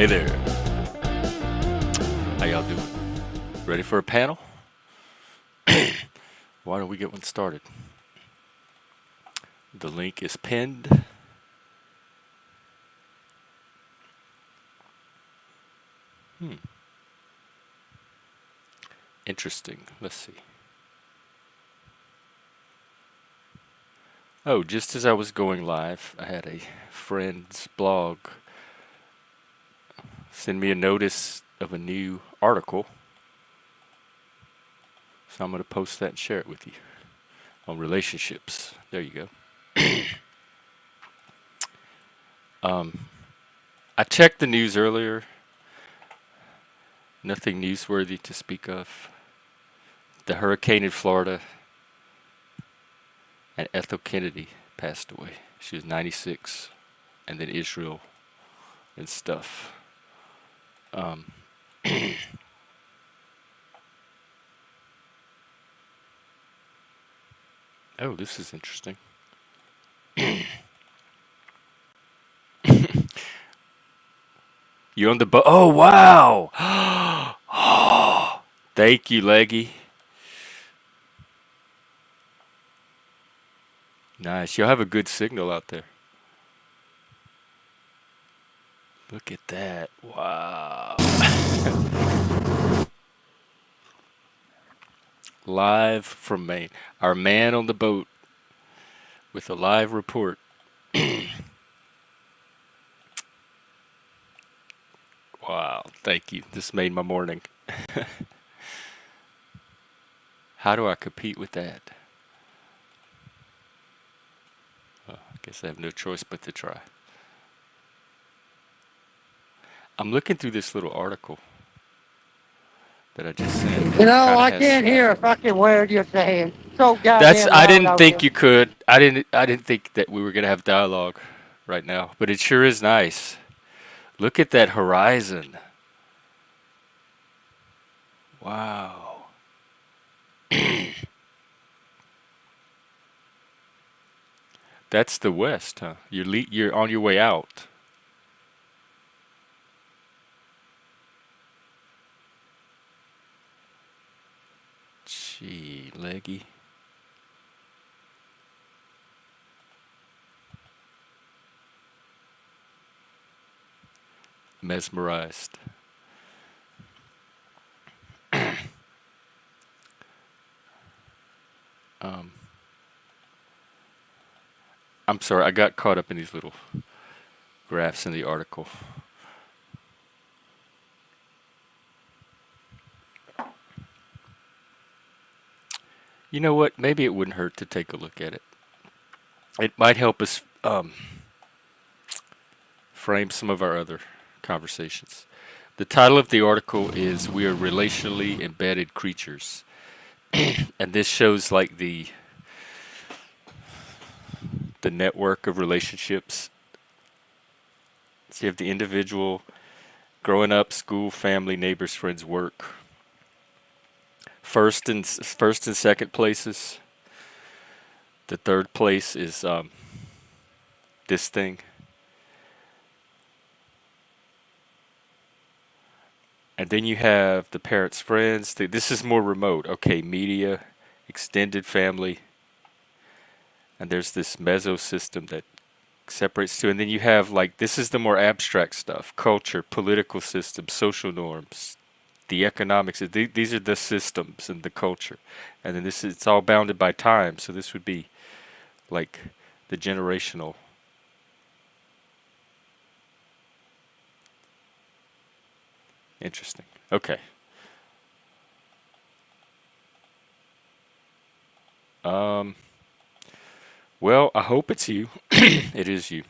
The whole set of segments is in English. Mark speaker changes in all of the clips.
Speaker 1: Hey there. How y'all doing? Ready for a panel? Why don't we get one started? The link is pinned. Interesting. Let's see. Oh, just as I was going live, I had a friend's blog send me a notice of a new article. So I'm going to post that and share it with you on relationships. There you go. I checked the news earlier. Nothing newsworthy to speak of. The hurricane in Florida and Ethel Kennedy passed away. She was 96. And then Israel and stuff. Oh, this is interesting. You on the boat? Oh, wow! Oh, thank you, Leggy. Nice. You'll have a good signal out there. Look at that. Wow. Live from Maine. Our man on the boat with a live report. Wow. Thank you. This made my morning. How do I compete with that? I guess I have no choice but to try. I'm looking through this little article that I just sent.
Speaker 2: You know, I can't hear a fucking word you're saying. So
Speaker 1: That's.
Speaker 2: goddamn
Speaker 1: I
Speaker 2: loud
Speaker 1: didn't
Speaker 2: out here.
Speaker 1: think you could. I didn't think that we were gonna have dialogue right now, but it sure is nice. Look at that horizon. Wow. That's the west, huh? You're on your way out. Gee, Leggy. Mesmerized. Um, I'm sorry, I got caught up in these little graphs in the article. You know what? Maybe it wouldn't hurt to take a look at it. It might help us frame some of our other conversations. The title of the article is "We Are Relationally Embedded Creatures," and this shows like the network of relationships. So you have the individual, growing up, school, family, neighbors, friends, work. First and second places. The third place is this thing. And then you have the parents, friends. This is more remote. Okay, media, extended family, and there's this meso system that separates two. And then you have like this is the more abstract stuff: culture, political system, social norms, the economics. These are the systems and the culture. And then it's all bounded by time. So this would be like the generational. Interesting. Okay. Um. Well, I hope it's you. It is you.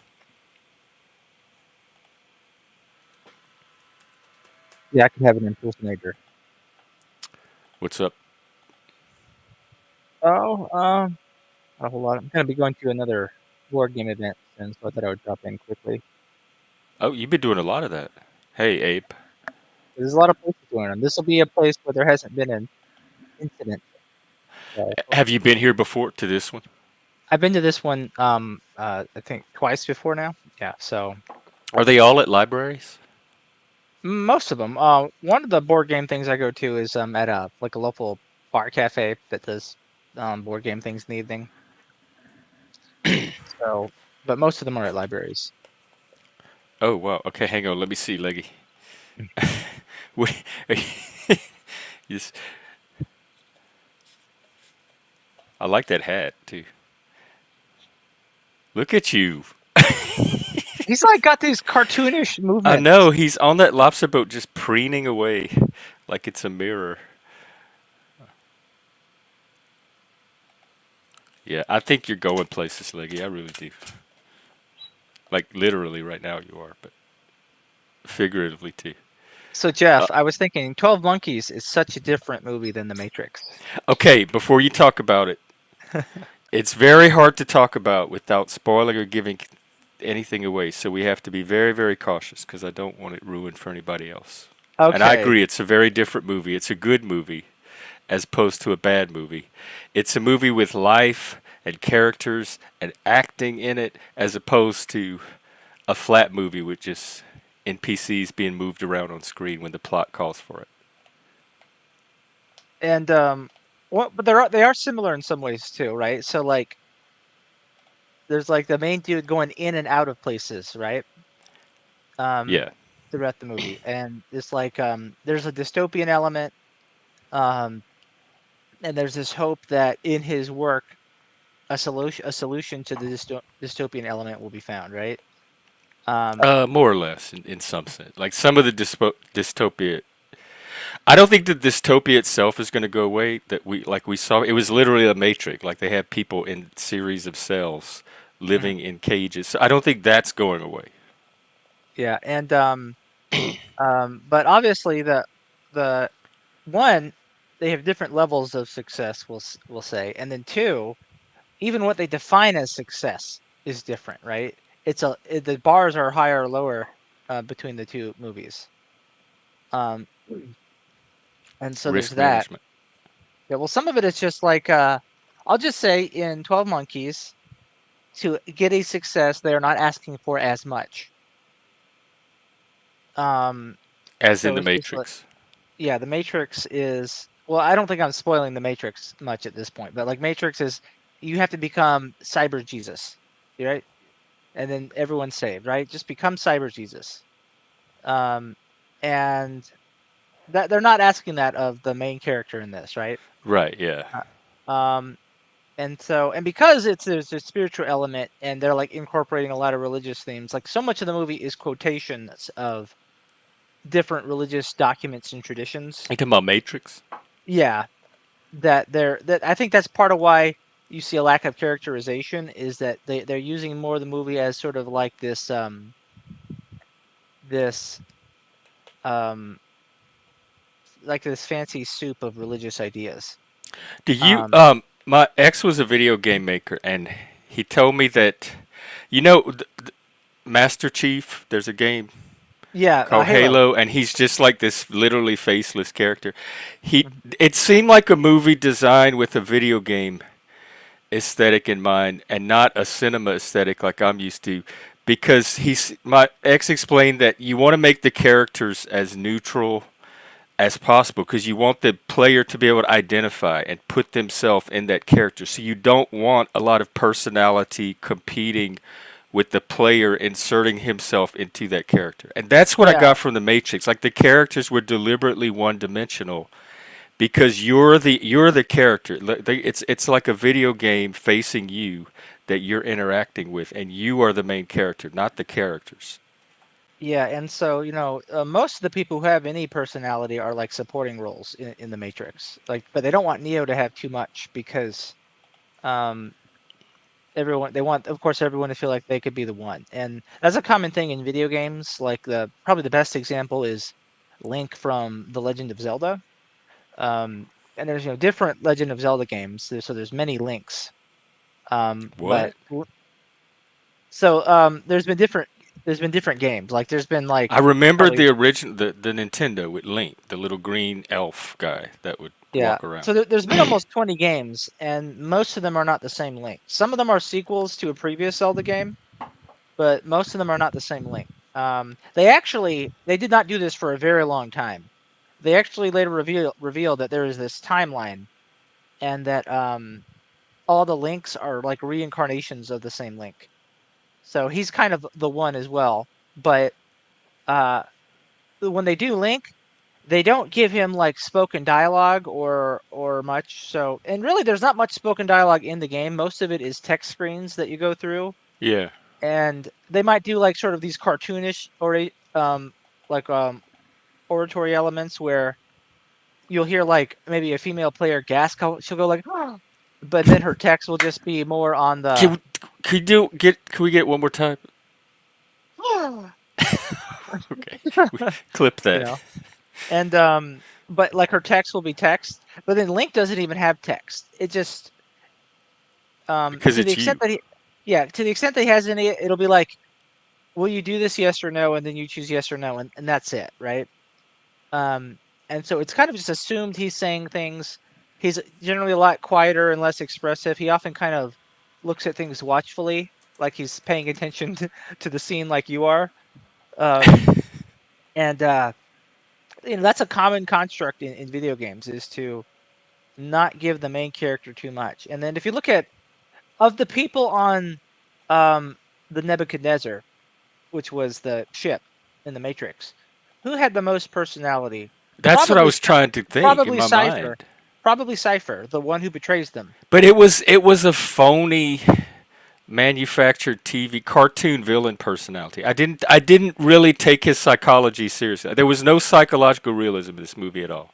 Speaker 3: Yeah, I could have an impersonator.
Speaker 1: What's up?
Speaker 3: Oh, not a whole lot. I'm gonna be going to another board game event soon, so I thought I would drop in quickly.
Speaker 1: Oh, you've been doing a lot of that. Hey, Abe.
Speaker 3: There's a lot of places going on. This will be a place where there hasn't been an incident. So
Speaker 1: Have you been here before to this one?
Speaker 3: I've been to this one, I think twice before now. Yeah, so
Speaker 1: Are they all at libraries?
Speaker 3: Most of them. One of the board game things I go to is at a like a local bar cafe that does board game things in the evening. So, but most of them are at libraries.
Speaker 1: Oh wow. Okay, hang on. Let me see, Leggy. Wait, yes, I like that hat too. Look at you.
Speaker 3: He's like got these cartoonish
Speaker 1: I
Speaker 3: movements.
Speaker 1: know he's on that lobster boat, just preening away, like it's a mirror. Yeah, I think you're going places, Leggy. I really do. Like literally right now you are, but figuratively too.
Speaker 3: So
Speaker 1: Uh,
Speaker 3: Jeff, I was thinking 12 Monkeys is such a different movie than The Matrix.
Speaker 1: okay, before you talk about it, it's very hard to talk about without spoiling or giving anything away. So we have to be very, very cautious because I don't want it ruined for anybody else. And I
Speaker 3: Okay.
Speaker 1: agree, it's a very different movie. It's a good movie as opposed to a bad movie. It's a movie with life and characters and acting in it as opposed to a flat movie with just NPCs being moved around on screen when the plot calls for it.
Speaker 3: And but they are similar in some ways too, right? So like there's like the main dude going in and out of places, right? Um
Speaker 1: Yeah.
Speaker 3: throughout the movie. And it's like there's a dystopian element, um and there's this hope that in his work a solution to the dystopian element will be found, right? Um
Speaker 1: More or less, in some sense. Like some of the dystopia, I don't think the dystopia itself is going to go away. That we saw, it was literally a matrix. Like they have people in series of cells
Speaker 3: mhm.
Speaker 1: living in cages. So I don't think that's going away.
Speaker 3: Yeah, and but obviously the one, they have different levels of success, we'll say, and then two, even what they define as success is different, right? The bars are higher or lower between the two movies, um, and so there's
Speaker 1: Risk
Speaker 3: that.
Speaker 1: management.
Speaker 3: Yeah, well, some of it is just like I'll just say in 12 Monkeys, to get a success, they are not asking for as much. Um,
Speaker 1: As in
Speaker 3: so
Speaker 1: the
Speaker 3: it's like,
Speaker 1: Matrix.
Speaker 3: yeah, the Matrix is, well, I don't think I'm spoiling the Matrix much at this point, but like Matrix is, you have to become Cyber Jesus, right? And then everyone's saved, right? Just become Cyber Jesus. Um, and that they're not asking that of the main character in this, right?
Speaker 1: Right, yeah.
Speaker 3: Um, and so, and because there's a spiritual element, and they're like incorporating a lot of religious themes, like so much of the movie is quotations of different religious documents and traditions.
Speaker 1: You talking about Matrix?
Speaker 3: Yeah, that I think that's part of why you see a lack of characterization, is that they're using more of the movie as sort of like this um like this fancy soup of religious ideas.
Speaker 1: Do you
Speaker 3: Um
Speaker 1: my ex was a video game maker and he told me that you know Master Chief, there's a game
Speaker 3: yeah,
Speaker 1: called
Speaker 3: Halo.
Speaker 1: Halo, and he's just like this literally faceless character. He
Speaker 3: Mhm.
Speaker 1: it seemed like a movie designed with a video game aesthetic in mind, and not a cinema aesthetic like I'm used to. Because my ex explained that you want to make the characters as neutral as possible because you want the player to be able to identify and put themselves in that character. So you don't want a lot of personality competing with the player inserting himself into that character. And that's what I
Speaker 3: Yeah.
Speaker 1: got from the Matrix. Like the characters were deliberately one-dimensional because you're the character. It's like a video game facing you that you're interacting with, and you are the main character, not the characters.
Speaker 3: Yeah, and so, most of the people who have any personality are like supporting roles in the Matrix. Like, but they don't want Neo to have too much because um everyone, they want, of course, everyone to feel like they could be the one. And that's a common thing in video games. Like probably the best example is Link from The Legend of Zelda. And there's different Legend of Zelda games, so there's many Links. But
Speaker 1: What?
Speaker 3: so there's been different games. Like there's been like
Speaker 1: I remember
Speaker 3: probably,
Speaker 1: the original, the Nintendo with Link, the little green elf guy that would
Speaker 3: yeah.
Speaker 1: walk around.
Speaker 3: So there's been almost 20 games, and most of them are not the same Link. Some of them are sequels to a previous Zelda game, but most of them are not the same Link. They did not do this for a very long time. They actually later revealed that there is this timeline, and that all the links are like reincarnations of the same link. So he's kind of the one as well. But uh, when they do link, they don't give him like spoken dialogue or much. So, and really, there's not much spoken dialogue in the game. Most of it is text screens that you go through,
Speaker 1: Yeah.
Speaker 3: and they might do like sort of these cartoonish or like oratory elements where you'll hear like maybe a female player gasp. She'll go like, "Ah," but then her text will just be more on the,
Speaker 1: Can, could you get? Can we get one more time?
Speaker 3: "Ah,"
Speaker 1: Okay. Clip
Speaker 3: you
Speaker 1: that.
Speaker 3: know, and but like her text will be text, but then Link doesn't even have text. It just
Speaker 1: Because
Speaker 3: to the
Speaker 1: it's
Speaker 3: extent
Speaker 1: you.
Speaker 3: that yeah, to the extent that he has any, it'll be like, will you do this, yes or no, and then you choose yes or no, and that's it, right? Um, and so it's kind of just assumed he's saying things. He's generally a lot quieter and less expressive. He often kind of looks at things watchfully, like he's paying attention to the scene, like you are. Um, and that's a common construct in video games, is to not give the main character too much. And then if you look at, of the people on um, the Nebuchadnezzar, which was the ship in the Matrix, who had the most personality?
Speaker 1: That's what I
Speaker 3: Probably,
Speaker 1: was trying to think in
Speaker 3: probably
Speaker 1: my
Speaker 3: Cypher.
Speaker 1: mind.
Speaker 3: Probably Cypher, the one who betrays them.
Speaker 1: But it was a phony manufactured TV cartoon villain personality. I didn't really take his psychology seriously. There was no psychological realism in this movie at all.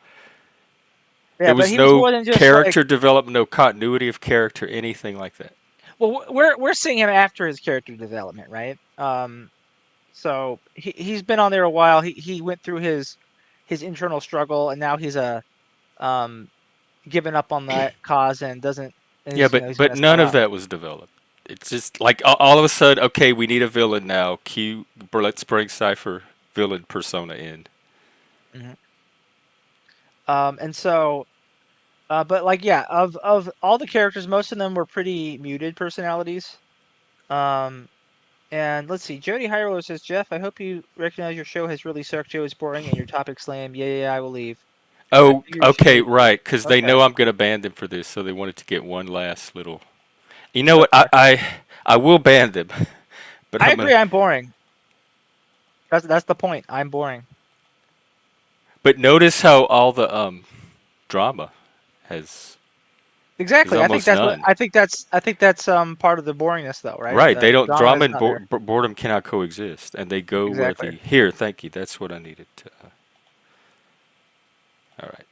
Speaker 3: Yeah,
Speaker 1: There
Speaker 3: but
Speaker 1: was
Speaker 3: he was
Speaker 1: no
Speaker 3: more than just like.
Speaker 1: character development, no continuity of character, anything like that.
Speaker 3: Well, we're seeing him after his character development, right? So he's been on there a while. He went through his internal struggle, and now he's um given up on that cause and doesn't. And
Speaker 1: Yeah,
Speaker 3: he's
Speaker 1: but
Speaker 3: he's
Speaker 1: but
Speaker 3: gonna sell
Speaker 1: none of
Speaker 3: out.
Speaker 1: that was developed. It's just like all of a sudden, okay, we need a villain now. Let's bring Cypher villain persona in.
Speaker 3: Hmm. And so, but like, yeah, of all the characters, most of them were pretty muted personalities. Um, and let's see, Jody Hyrule says, Jeff, I hope you recognize your show has really sucked. Joe is boring and your topic slam. Yeah, yeah, yeah, I will leave. I
Speaker 1: Oh,
Speaker 3: figured
Speaker 1: okay,
Speaker 3: Joey.
Speaker 1: right, because they
Speaker 3: Okay,
Speaker 1: know I'm gonna ban them for this, so they wanted to get one last little. You know what?
Speaker 3: okay.
Speaker 1: I will ban them, but
Speaker 3: I
Speaker 1: I'm gonna.
Speaker 3: agree. I'm boring. That's the point. I'm boring.
Speaker 1: But notice how all the drama has is
Speaker 3: Exactly. I think
Speaker 1: almost
Speaker 3: that's what
Speaker 1: none.
Speaker 3: I think that's part of the boringness, though, right?
Speaker 1: Right? They
Speaker 3: The
Speaker 1: don't.
Speaker 3: drama
Speaker 1: Drama
Speaker 3: is
Speaker 1: and
Speaker 3: not there.
Speaker 1: boredom cannot coexist, and they go where
Speaker 3: Exactly.
Speaker 1: the here. Thank you. That's what I needed to. All right.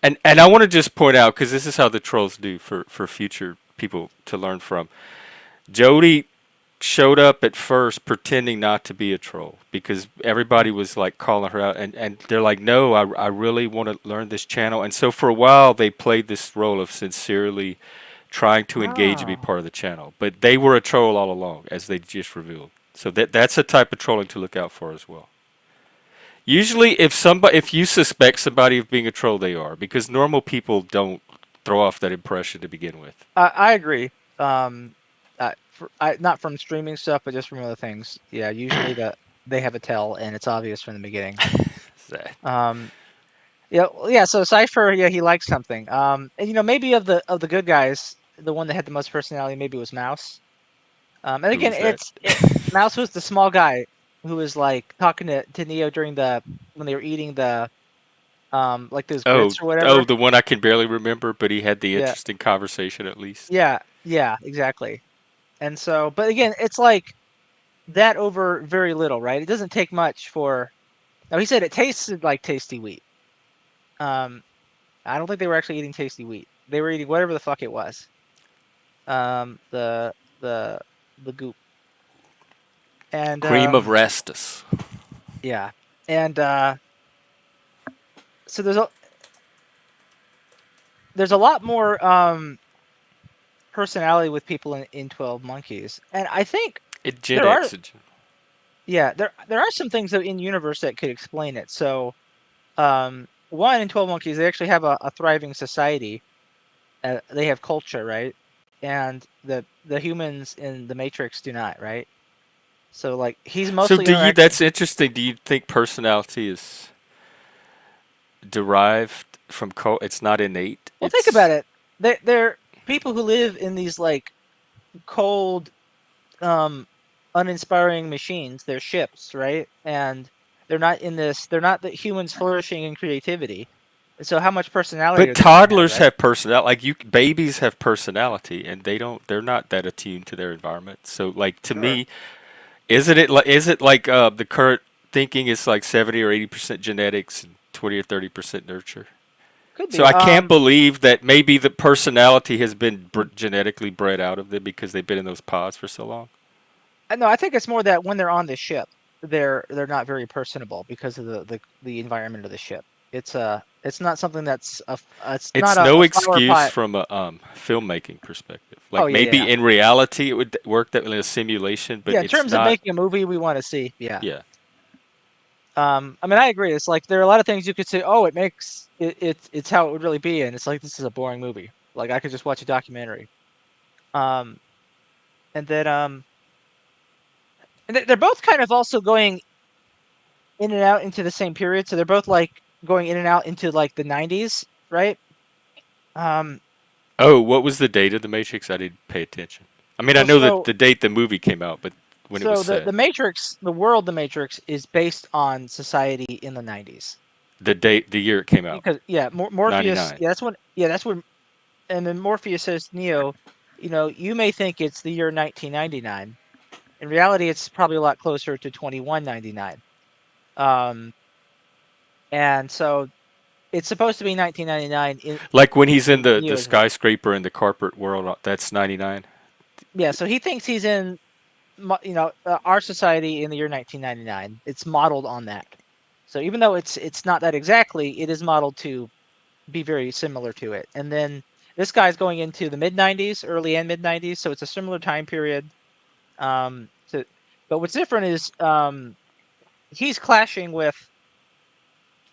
Speaker 1: And I want to just point out because this is how the trolls do for future people to learn from. Jody showed up at first pretending not to be a troll because everybody
Speaker 3: Mhm.
Speaker 1: was like calling her out and they're like, no, I really want to learn this channel. And so for a while they played this role of sincerely trying to engage and be
Speaker 3: Oh.
Speaker 1: part of the channel. But they were a troll all along, as they just revealed. So that's a type of trolling to look out for as well. Usually, if you suspect somebody of being a troll, they are because normal people don't throw off that impression to begin with.
Speaker 3: I agree. Um, not from streaming stuff, but just from other things. Yeah, usually they have a tell, and it's obvious from the beginning.
Speaker 1: That-
Speaker 3: Um, yeah, yeah. So Cypher, yeah, he likes something. And maybe of the good guys, the one that had the most personality maybe was Mouse. And
Speaker 1: Who
Speaker 3: again,
Speaker 1: is that?
Speaker 3: Mouse was the small guy who was like talking to Neo during the when they were eating the like those
Speaker 1: Oh,
Speaker 3: grits or whatever.
Speaker 1: oh, the one I can barely remember, but he had the
Speaker 3: Yeah,
Speaker 1: interesting conversation at least.
Speaker 3: yeah, yeah, exactly. And so, but again, it's like that over very little, right? It doesn't take much for. Now he said it tasted like tasty wheat. Um, I don't think they were actually eating tasty wheat. They were eating whatever the fuck it was. The the the goop. And
Speaker 1: Cream of Restus.
Speaker 3: yeah, and so there's a lot more personality with people in 12 Monkeys, and I think
Speaker 1: It Gen
Speaker 3: there are
Speaker 1: X.
Speaker 3: yeah there are some things though in universe that could explain it. So one in 12 Monkeys, they actually have a thriving society. They have culture, right? And the humans in the Matrix do not, right? So like he's
Speaker 1: So
Speaker 3: mostly
Speaker 1: do you?
Speaker 3: interacting.
Speaker 1: That's interesting. Do you think personality is derived from It's not innate.
Speaker 3: Well, think about it. They're people who live in these like cold, um, uninspiring machines. They're ships, right? And they're not in this. They're not the humans flourishing in creativity. So how much personality
Speaker 1: But
Speaker 3: are they going to have,
Speaker 1: toddlers
Speaker 3: right?
Speaker 1: have personality. Like babies have personality, and they don't. They're not that attuned to their environment. So, like to
Speaker 3: Sure,
Speaker 1: me, isn't it like? Is it like the current thinking is like 70 or 80% genetics and 20 or 30% nurture?
Speaker 3: could
Speaker 1: So
Speaker 3: be.
Speaker 1: I can't believe that maybe the personality has been genetically bred out of them because they've been in those pods for so long.
Speaker 3: No, I think it's more that when they're on the ship, they're not very personable because of the environment of the ship. It's not something that's it's not
Speaker 1: It's no
Speaker 3: a flower
Speaker 1: excuse
Speaker 3: pot.
Speaker 1: from a filmmaking perspective.
Speaker 3: Oh
Speaker 1: Like
Speaker 3: yeah, yeah,
Speaker 1: maybe in reality it would work that in a simulation, but
Speaker 3: yeah. In
Speaker 1: it's
Speaker 3: terms of
Speaker 1: not.
Speaker 3: making a movie we want to see, yeah.
Speaker 1: Yeah.
Speaker 3: I mean, I agree. It's like there are a lot of things you could say. Oh, it makes it's how it would really be, and it's like this is a boring movie. Like I could just watch a documentary. Um, and then they're both kind of also going in and out into the same period. So they're both like going in and out into like the 90s, right? Um,
Speaker 1: Oh, what was the date of the Matrix? I didn't pay attention. I mean, I
Speaker 3: well,
Speaker 1: know that
Speaker 3: so
Speaker 1: the date the movie came out, but when it was
Speaker 3: so the
Speaker 1: set,
Speaker 3: Matrix, the world, the Matrix is based on society in the 90s.
Speaker 1: the date, the year it came out,
Speaker 3: Because yeah, Morpheus,
Speaker 1: 99.
Speaker 3: yeah, that's when, and then Morpheus says to Neo, you may think it's the year 1999. In reality, it's probably a lot closer to 2199. Um, and so it's supposed to be 1999
Speaker 1: Like when he's in
Speaker 3: in
Speaker 1: the
Speaker 3: Neo's world.
Speaker 1: skyscraper in the corporate world, that's 99.
Speaker 3: Yeah, so he thinks he's in our society in the year 1999. It's modeled on that. So even though it's not that exactly, it is modeled to be very similar to it. And then this guy's going into the mid 90s, early and mid 90s, so it's a similar time period. To But what's different is he's clashing with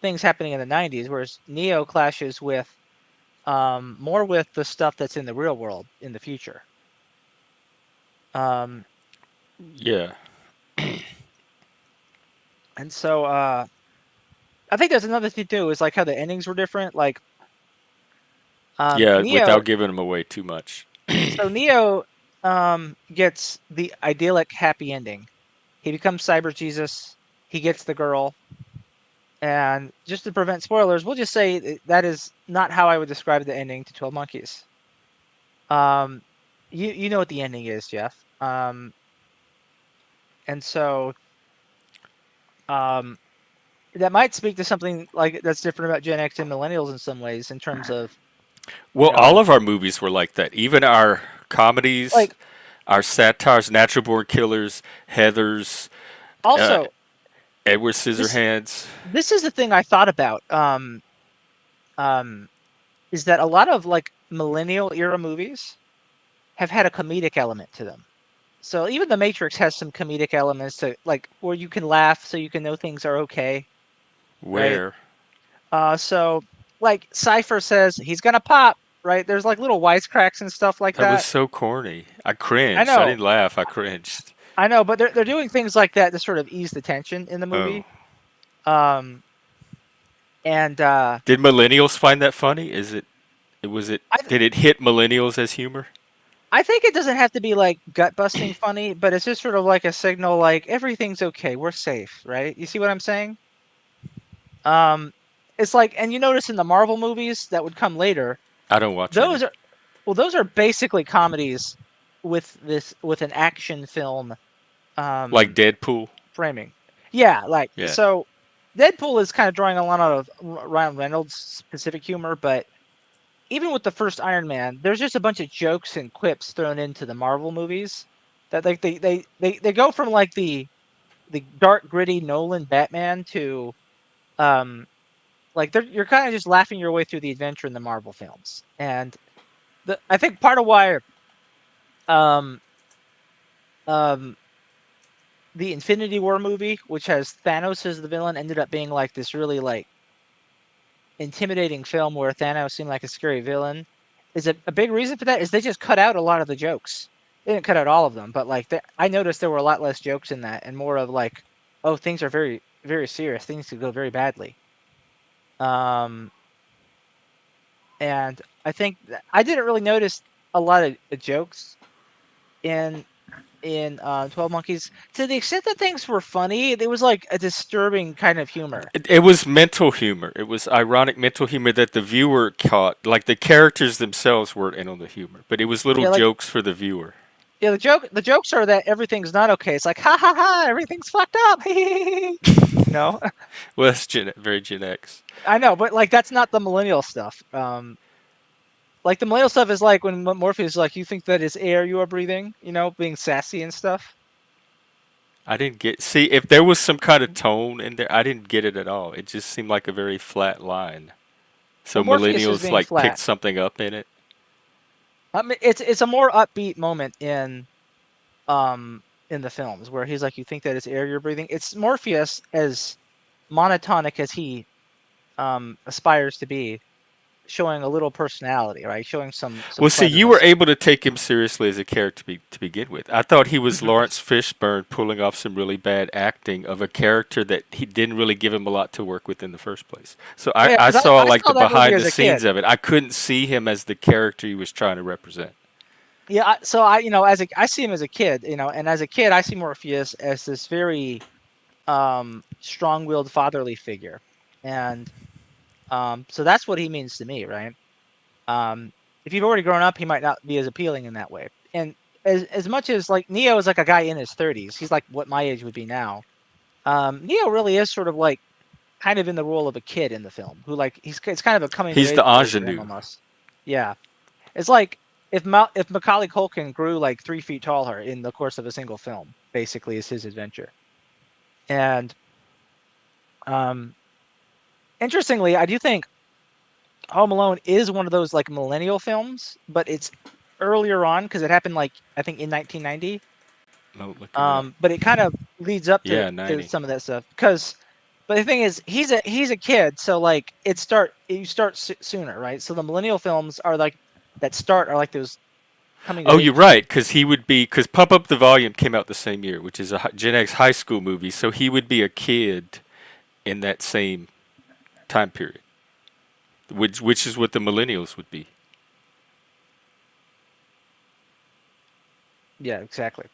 Speaker 3: things happening in the 90s, whereas Neo clashes with more with the stuff that's in the real world in the future. Um,
Speaker 1: Yeah,
Speaker 3: and so I think there's another thing too, is like how the endings were different. Like
Speaker 1: yeah,
Speaker 3: Neo,
Speaker 1: without giving him away too much.
Speaker 3: so Neo gets the idyllic happy ending. He becomes Cyber Jesus. He gets the girl. And just to prevent spoilers, we'll just say that is not how I would describe the ending to 12 Monkeys. Um, you know what the ending is, Jeff. And so um, that might speak to something like that's different about Gen X and millennials in some ways, in terms of you
Speaker 1: Well, all
Speaker 3: know,
Speaker 1: of our movies were like that. Even our comedies,
Speaker 3: like
Speaker 1: our satires, Natural Born Killers, Heathers, uh,
Speaker 3: also
Speaker 1: Edward
Speaker 3: this
Speaker 1: Scissorhands.
Speaker 3: this is the thing I thought about. Um, is that a lot of like millennial era movies have had a comedic element to them. So even The Matrix has some comedic elements to like where you can laugh so you can know things are okay, right?
Speaker 1: Where
Speaker 3: So like Cypher says he's gonna pop, right? There's like little wisecracks and stuff like
Speaker 1: that was
Speaker 3: that.
Speaker 1: so corny. I
Speaker 3: I
Speaker 1: cringed. I
Speaker 3: know,
Speaker 1: didn't laugh. I cringed.
Speaker 3: but they're doing things like that to sort of ease the tension in the
Speaker 1: Oh,
Speaker 3: movie. Um, and
Speaker 1: did millennials find that funny? Is it? Was it?
Speaker 3: I
Speaker 1: Did it hit millennials as humor?
Speaker 3: I think it doesn't have to be like gut busting funny, but it's just sort of like a signal, like everything's okay, we're safe, right? You see what I'm saying? Um, it's like, and you notice in the Marvel movies that would come later,
Speaker 1: I don't watch any.
Speaker 3: those are those are basically comedies with an action film
Speaker 1: Like
Speaker 3: um
Speaker 1: Deadpool.
Speaker 3: framing. Yeah, like
Speaker 1: Yeah.
Speaker 3: so Deadpool is kind of drawing a lot out of Ryan Reynolds' specific humor, but even with the first Iron Man, there's just a bunch of jokes and quips thrown into the Marvel movies that like they go from like the dark gritty Nolan Batman to um like you're kind of just laughing your way through the adventure in the Marvel films. And I think part of why um um the Infinity War movie, which has Thanos as the villain, ended up being like this really like intimidating film where Thanos seemed like a scary villain, is a big reason for that is they just cut out a lot of the jokes. They didn't cut out all of them, but like I noticed there were a lot less jokes in that, and more of like, oh, things are very, very serious. Things could go very badly. Um, and I think I didn't really notice a lot of jokes in 12 Monkeys, to the extent that things were funny. It was like a disturbing kind of humor.
Speaker 1: It was mental humor. It was ironic mental humor that the viewer caught. Like the characters themselves weren't in on the humor, but it was little
Speaker 3: Yeah, like
Speaker 1: jokes for the viewer.
Speaker 3: yeah, the jokes are that everything's not okay. It's like ha ha ha, everything's fucked up. You know,
Speaker 1: Well, that's very Gen X.
Speaker 3: I know, but like that's not the millennial stuff. Like the millennial stuff is like when Morpheus is like, you think that is air you are breathing, you know, being sassy and stuff.
Speaker 1: I didn't get see if there was some kind of tone in there. I didn't get it at all. It just seemed like a very flat line.
Speaker 3: Well,
Speaker 1: So
Speaker 3: Morpheus is
Speaker 1: millennials
Speaker 3: being
Speaker 1: like picked
Speaker 3: flat.
Speaker 1: something up in it.
Speaker 3: I mean, it's a more upbeat moment in the films where he's like, you think that it's air you're breathing. It's Morpheus, as monotonic as he aspires to be, showing a little personality, right? Showing some
Speaker 1: Well, see, you were
Speaker 3: cleverness.
Speaker 1: able to take him seriously as a character to begin with. I thought he was
Speaker 3: Mhm.
Speaker 1: Lawrence Fishburne pulling off some really bad acting of a character that he didn't really give him a lot to work with in the first place. So
Speaker 3: Oh, yeah,
Speaker 1: I
Speaker 3: 'cause
Speaker 1: saw
Speaker 3: I
Speaker 1: like
Speaker 3: saw
Speaker 1: the
Speaker 3: that movie
Speaker 1: behind
Speaker 3: as
Speaker 1: the
Speaker 3: a kid.
Speaker 1: scenes of it. I couldn't see him as the character he was trying to represent.
Speaker 3: Yeah, so I see him as a kid, and as a kid I see Morpheus as this very strong-willed fatherly figure, and so that's what he means to me, right? Um, if you've already grown up, he might not be as appealing in that way. And as much as like Neo is like a guy in his 30s, he's like what my age would be now. Neo really is sort of like kind of in the role of a kid in the film, who like it's kind of a coming of
Speaker 1: He's the
Speaker 3: age story for him
Speaker 1: ingenue.
Speaker 3: almost. Yeah, it's like if Macaulay Culkin grew like 3 feet taller in the course of a single film, basically is his adventure. And um, interestingly, I do think Home Alone is one of those like millennial films, but it's earlier on because it happened like I think in 1990.
Speaker 1: No, looking it up.
Speaker 3: But it kind of leads up
Speaker 1: Yeah,
Speaker 3: to
Speaker 1: 90.
Speaker 3: some of that stuff because. But the thing is, he's a kid, so like you start sooner, right? So the millennial films are like that start are like those coming of
Speaker 1: Oh, you're
Speaker 3: age films.
Speaker 1: right, because he would be because Pump Up the Volume came out the same year, which is a Gen X high school movie. So he would be a kid in that same time period, which is what the millennials would be.
Speaker 3: Yeah, exactly.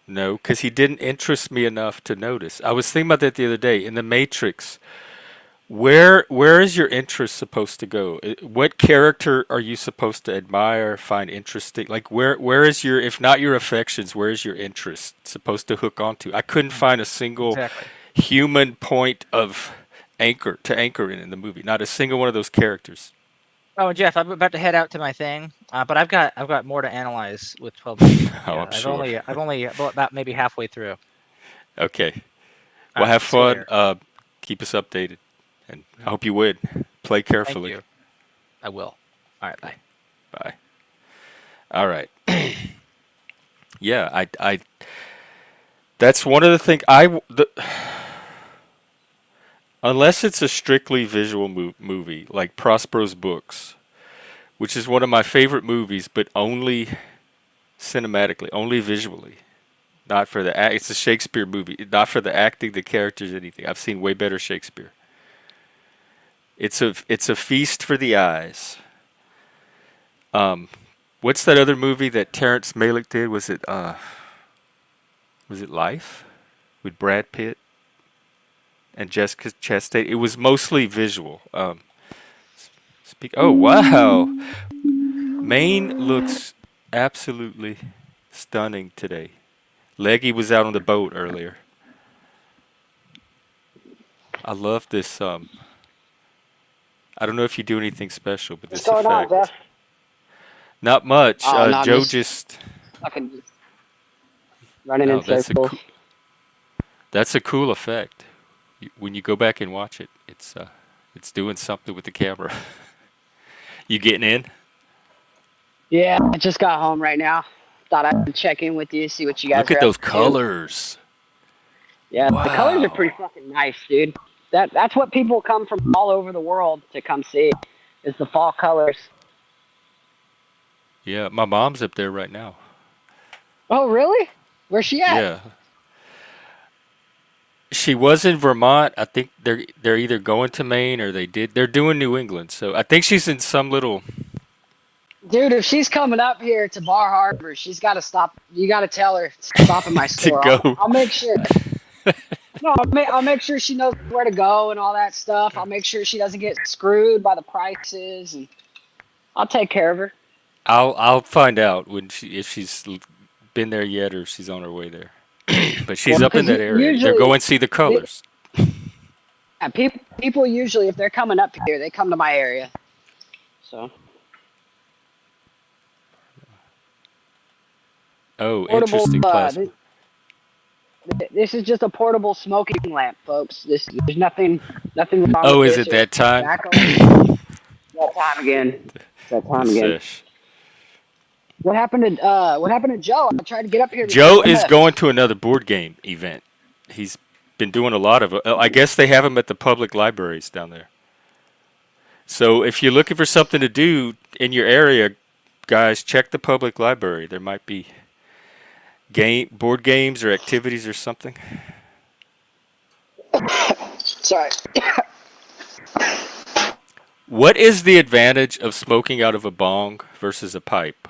Speaker 1: No, because he didn't interest me enough to notice. I was thinking about that the other day. In The Matrix, where is your interest supposed to go? What character are you supposed to admire, find interesting? Like where is your, if not your affections, where is your interest supposed to hook onto? I couldn't find a single
Speaker 3: Exactly.
Speaker 1: human point of anchor in the movie. Not a single one of those characters.
Speaker 3: Oh, Jeff, I'm about to head out to my thing, but I've got more to analyze with 12 Monkeys with
Speaker 1: Oh,
Speaker 3: you.
Speaker 1: I'm sure.
Speaker 3: I've only about maybe halfway through.
Speaker 1: Okay.
Speaker 3: All
Speaker 1: Well,
Speaker 3: right,
Speaker 1: have
Speaker 3: see you
Speaker 1: fun.
Speaker 3: later.
Speaker 1: Keep us updated, and I
Speaker 3: Mhm.
Speaker 1: hope you win. Play
Speaker 3: Thank
Speaker 1: carefully.
Speaker 3: you. I will. All right, bye.
Speaker 1: Okay. Bye. All right. Yeah, that's one of the things unless it's a strictly visual movie like Prospero's Books, which is one of my favorite movies, but only cinematically, only visually, not for the act. It's a Shakespeare movie, not for the acting, the characters, anything. I've seen way better Shakespeare. It's a feast for the eyes. Um, what's that other movie that Terrence Malick did? Was it Life with Brad Pitt and Jessica Chastain? It was mostly visual. Speak. Oh wow, Maine looks absolutely stunning today. Leggy was out on the boat earlier. I love this. I don't know if you do anything special, but
Speaker 2: What's
Speaker 1: this
Speaker 2: going on, Jeff?
Speaker 1: effect. Not much.
Speaker 2: Oh, no, I'm
Speaker 1: Joe
Speaker 2: just
Speaker 1: just.
Speaker 2: fucking just running
Speaker 1: Oh,
Speaker 2: in circles.
Speaker 1: that's a cool effect. When you go back and watch it, it's doing something with the camera. You getting in?
Speaker 2: Yeah, I just got home right now. Thought I'd check in with you, see what you guys
Speaker 1: Look at
Speaker 2: are up
Speaker 1: those
Speaker 2: to.
Speaker 1: colors.
Speaker 2: Yeah, the colors are
Speaker 1: Wow.
Speaker 2: pretty fucking nice, dude. That's what people come from all over the world to come see, is the fall colors.
Speaker 1: Yeah, my mom's up there right now.
Speaker 2: Oh, really? Where's she at?
Speaker 1: Yeah. She was in Vermont. I think they're either going to Maine or they're doing New England. So I think she's in some little
Speaker 2: Dude, if she's coming up here to Bar Harbor, she's got to stop. You got to tell her stop at my
Speaker 1: to
Speaker 2: store.
Speaker 1: go.
Speaker 2: I'll make sure. No, I'll make sure she knows where to go and all that stuff. I'll make sure she doesn't get screwed by the prices, and I'll take care of her.
Speaker 1: I'll find out when if she's been there yet or she's on her way there. But
Speaker 2: Well,
Speaker 1: she's up in
Speaker 2: because
Speaker 1: that area. They're
Speaker 2: usually,
Speaker 1: going to see the
Speaker 2: they,
Speaker 1: colors.
Speaker 2: people usually, if they're coming up here, they come to my area. So
Speaker 1: Oh,
Speaker 2: portable.
Speaker 1: interesting plasma.
Speaker 2: This is just a portable smoking lamp, folks. There's nothing wrong
Speaker 1: Oh,
Speaker 2: with
Speaker 1: is
Speaker 2: this
Speaker 1: it
Speaker 2: or
Speaker 1: that time?
Speaker 2: tobacco. That time again. That
Speaker 1: The
Speaker 2: time again.
Speaker 1: sesh.
Speaker 2: What happened to Joe? I tried to get up here today.
Speaker 1: Joe
Speaker 2: What
Speaker 1: is
Speaker 2: left?
Speaker 1: going to another board game event. He's been doing a lot of. I guess they have him at the public libraries down there. So if you're looking for something to do in your area, guys, check the public library. There might be board games or activities or something.
Speaker 2: Sorry.
Speaker 1: What is the advantage of smoking out of a bong versus a pipe?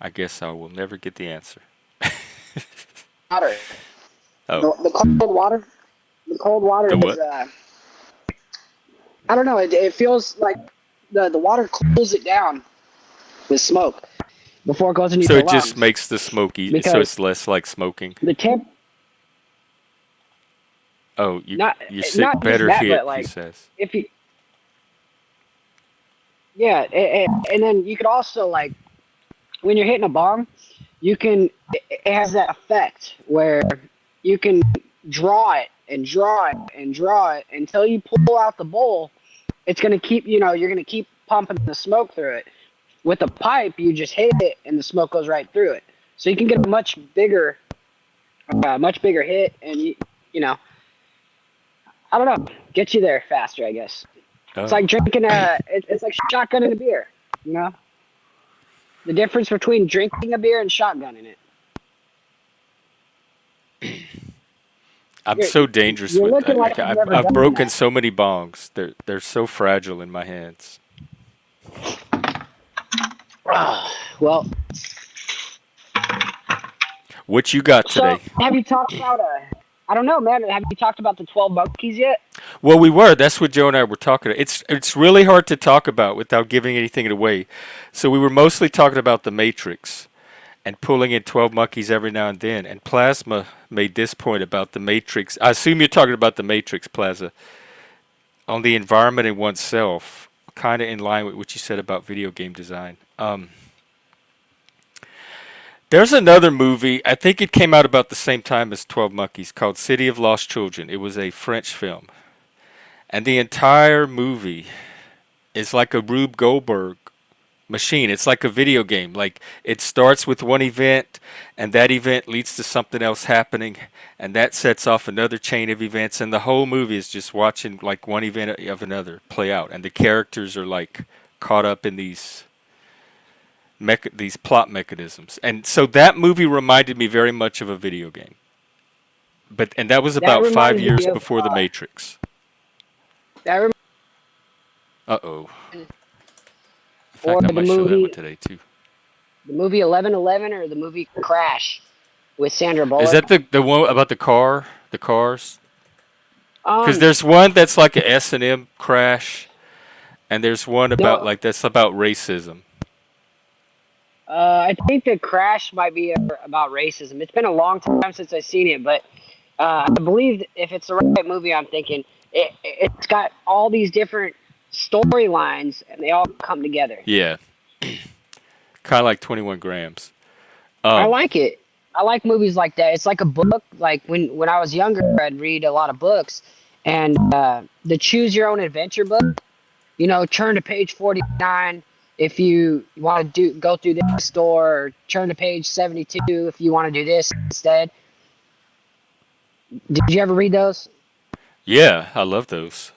Speaker 1: I guess I will never get the answer.
Speaker 2: Water.
Speaker 1: Oh,
Speaker 2: The cold water. The cold water
Speaker 1: the
Speaker 2: is.
Speaker 1: what?
Speaker 2: I don't know. It feels like the water cools it down with smoke before it goes into
Speaker 1: So
Speaker 2: your
Speaker 1: it just
Speaker 2: lungs.
Speaker 1: makes the smoke so
Speaker 2: Because
Speaker 1: it's less like smoking.
Speaker 2: the temp.
Speaker 1: Oh,
Speaker 2: Not
Speaker 1: you sick
Speaker 2: not just
Speaker 1: better
Speaker 2: that,
Speaker 1: hit,
Speaker 2: but
Speaker 1: he
Speaker 2: like
Speaker 1: says.
Speaker 2: if you. Yeah, and then you could also like when you're hitting a bong, it has that effect where you can draw it and draw it and draw it until you pull out the bowl. It's gonna keep you're gonna keep pumping the smoke through it. With a pipe, you just hit it and the smoke goes right through it. So you can get a much bigger hit, and you know I don't know, get you there faster, I guess. It's
Speaker 1: Oh.
Speaker 2: like drinking it's like shotgunning a beer, you know. The difference between drinking a beer and shotgunning it.
Speaker 1: I'm
Speaker 2: You're
Speaker 1: so dangerous
Speaker 2: you're
Speaker 1: with
Speaker 2: looking like you've never
Speaker 1: I've
Speaker 2: done
Speaker 1: broken
Speaker 2: that.
Speaker 1: so many bongs. They're so fragile in my hands.
Speaker 2: Well,
Speaker 1: What you got
Speaker 2: so
Speaker 1: today?
Speaker 2: have you talked about I don't know, man. Have you talked about the 12 monkeys yet?
Speaker 1: Well, we were. That's what Joe and I were talking about. It's really hard to talk about without giving anything away. So we were mostly talking about the Matrix and pulling in 12 monkeys every now and then. And Plasma made this point about the Matrix. I assume you're talking about the Matrix, Plaza, on the environment in oneself, kind of in line with what you said about video game design. There's another movie, I think it came out about the same time as 12 Monkeys, called City of Lost Children. It was a French film. And the entire movie is like a Rube Goldberg machine. It's like a video game. Like it starts with one event, and that event leads to something else happening, and that sets off another chain of events. And the whole movie is just watching like one event of another play out, and the characters are like caught up in these plot mechanisms. And so that movie reminded me very much of a video game. And that was
Speaker 2: That
Speaker 1: about five
Speaker 2: reminds
Speaker 1: years
Speaker 2: me of
Speaker 1: before The Matrix.
Speaker 2: that rem-
Speaker 1: Uh-oh. In
Speaker 2: or
Speaker 1: fact, I
Speaker 2: the
Speaker 1: might show that one
Speaker 2: movie
Speaker 1: today too.
Speaker 2: 1111 or the movie Crash with Sandra
Speaker 1: Is
Speaker 2: Bullock.
Speaker 1: that the one about the cars? Because
Speaker 2: Um,
Speaker 1: there's one that's like a S&M crash, and there's one about
Speaker 2: no,
Speaker 1: like that's about racism.
Speaker 2: I think the Crash might be about racism. It's been a long time since I've seen it, but I believe if it's the right movie, I'm thinking it's got all these different storylines and they all come together.
Speaker 1: Yeah, kind of like 21 grams.
Speaker 2: I
Speaker 1: Um,
Speaker 2: like it. I like movies like that. It's like a book. Like when I was younger, I'd read a lot of books, and the Choose Your Own Adventure book. Turn to page 49 if you want to go through this store, or turn to page 72 if you want to do this instead. Did you ever read those?
Speaker 1: yeah, I love those.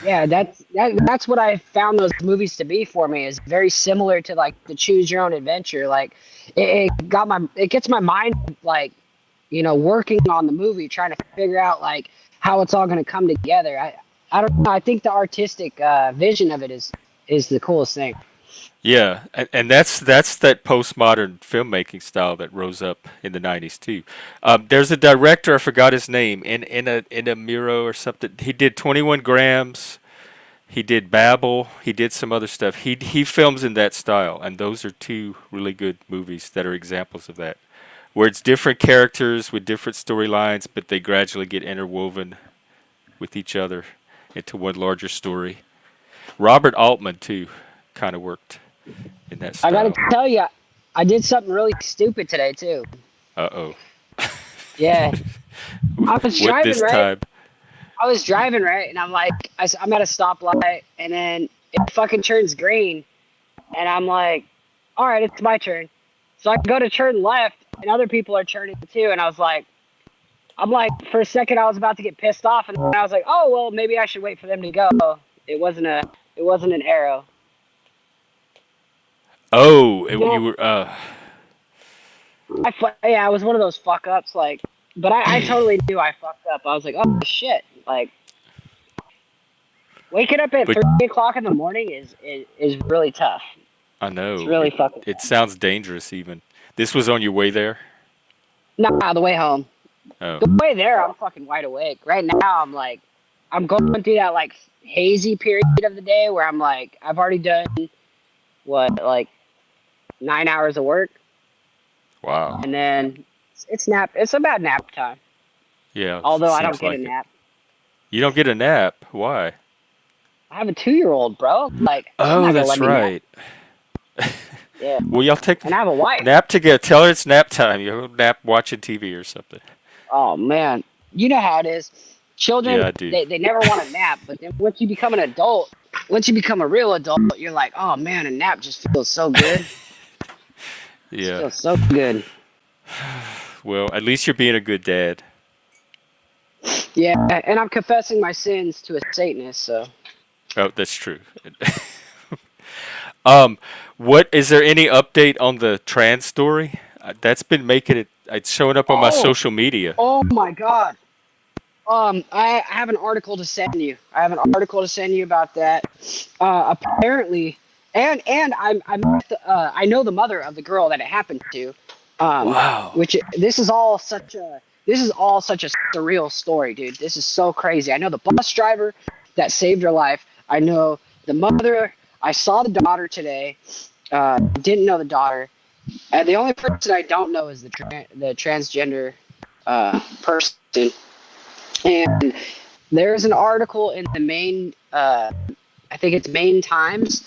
Speaker 2: Yeah, that's what I found those movies to be for me. Is very similar to like the Choose Your Own Adventure. Like it gets my mind like working on the movie, trying to figure out like how it's all going to come together. I don't know. I think the artistic vision of it is the coolest thing.
Speaker 1: Yeah, and that's that postmodern filmmaking style that rose up in the '90s too. There's a director, I forgot his name, in a Miro or something. He did 21 Grams. He did Babel. He did some other stuff. He films in that style, and those are two really good movies that are examples of that, where it's different characters with different storylines, but they gradually get interwoven with each other into one larger story. Robert Altman too, kind of worked in that
Speaker 2: I got to
Speaker 1: style.
Speaker 2: tell you, I did something really stupid today too.
Speaker 1: Uh oh.
Speaker 2: Yeah, I was
Speaker 1: What
Speaker 2: driving
Speaker 1: this
Speaker 2: right.
Speaker 1: time?
Speaker 2: I was driving right, and I'm like, I'm at a stoplight, and then it fucking turns green, and I'm like, all right, it's my turn. So I go to turn left, and other people are turning too, and I'm like, for a second, I was about to get pissed off, and then I was like, oh well, maybe I should wait for them to go. It wasn't a, it wasn't an arrow.
Speaker 1: Oh,
Speaker 2: You
Speaker 1: you
Speaker 2: know,
Speaker 1: were.
Speaker 2: yeah, I was one of those fuck ups, like, but I totally knew I fucked up. I was like, oh shit, like waking up at
Speaker 1: But
Speaker 2: 3 o'clock in the morning is really tough.
Speaker 1: I
Speaker 2: It's
Speaker 1: know
Speaker 2: really
Speaker 1: it.
Speaker 2: fucking
Speaker 1: It
Speaker 2: tough.
Speaker 1: sounds dangerous. Even this was on your way there.
Speaker 2: Nah, the way home.
Speaker 1: Oh,
Speaker 2: The way there, I'm fucking wide awake. Right now, I'm like, I'm going through that like hazy period of the day where I'm like, I've already done what, like 9 hours of work,
Speaker 1: wow.
Speaker 2: and then it's about nap time.
Speaker 1: Yeah,
Speaker 2: Although I don't
Speaker 1: seems
Speaker 2: get a
Speaker 1: like it.
Speaker 2: nap.
Speaker 1: You don't get a nap. Why?
Speaker 2: I have a 2-year-old, bro. Like, she's
Speaker 1: Oh,
Speaker 2: not gonna let
Speaker 1: that's
Speaker 2: me nap.
Speaker 1: right.
Speaker 2: Yeah,
Speaker 1: Well, y'all take
Speaker 2: and I have a wife.
Speaker 1: nap together. Tell her it's nap time. You nap watching TV or something.
Speaker 2: Oh man, you know how it is.
Speaker 1: Yeah,
Speaker 2: Children,
Speaker 1: I do.
Speaker 2: they never want to nap, but then once you become an adult, once you become a real adult, you're like, oh man, a nap just feels so good. Just
Speaker 1: Yeah.
Speaker 2: feels so good.
Speaker 1: Well, at least you're being a good dad.
Speaker 2: Yeah, and I'm confessing my sins to a Satanist. So,
Speaker 1: Oh, that's true. Um, what is there any update on the trans story? That's been making it. It's showing up on my
Speaker 2: oh,
Speaker 1: social media.
Speaker 2: oh my God. I have an article to send you. I have an article to send you about that. Apparently, and I know the mother of the girl that it happened to.
Speaker 1: Wow.
Speaker 2: Which this is all such a surreal story, dude. This is so crazy. I know the bus driver that saved her life. I know the mother. I saw the daughter today. Didn't know the daughter. The only person I don't know is the transgender person. And there's an article in the main, I think it's Main Times,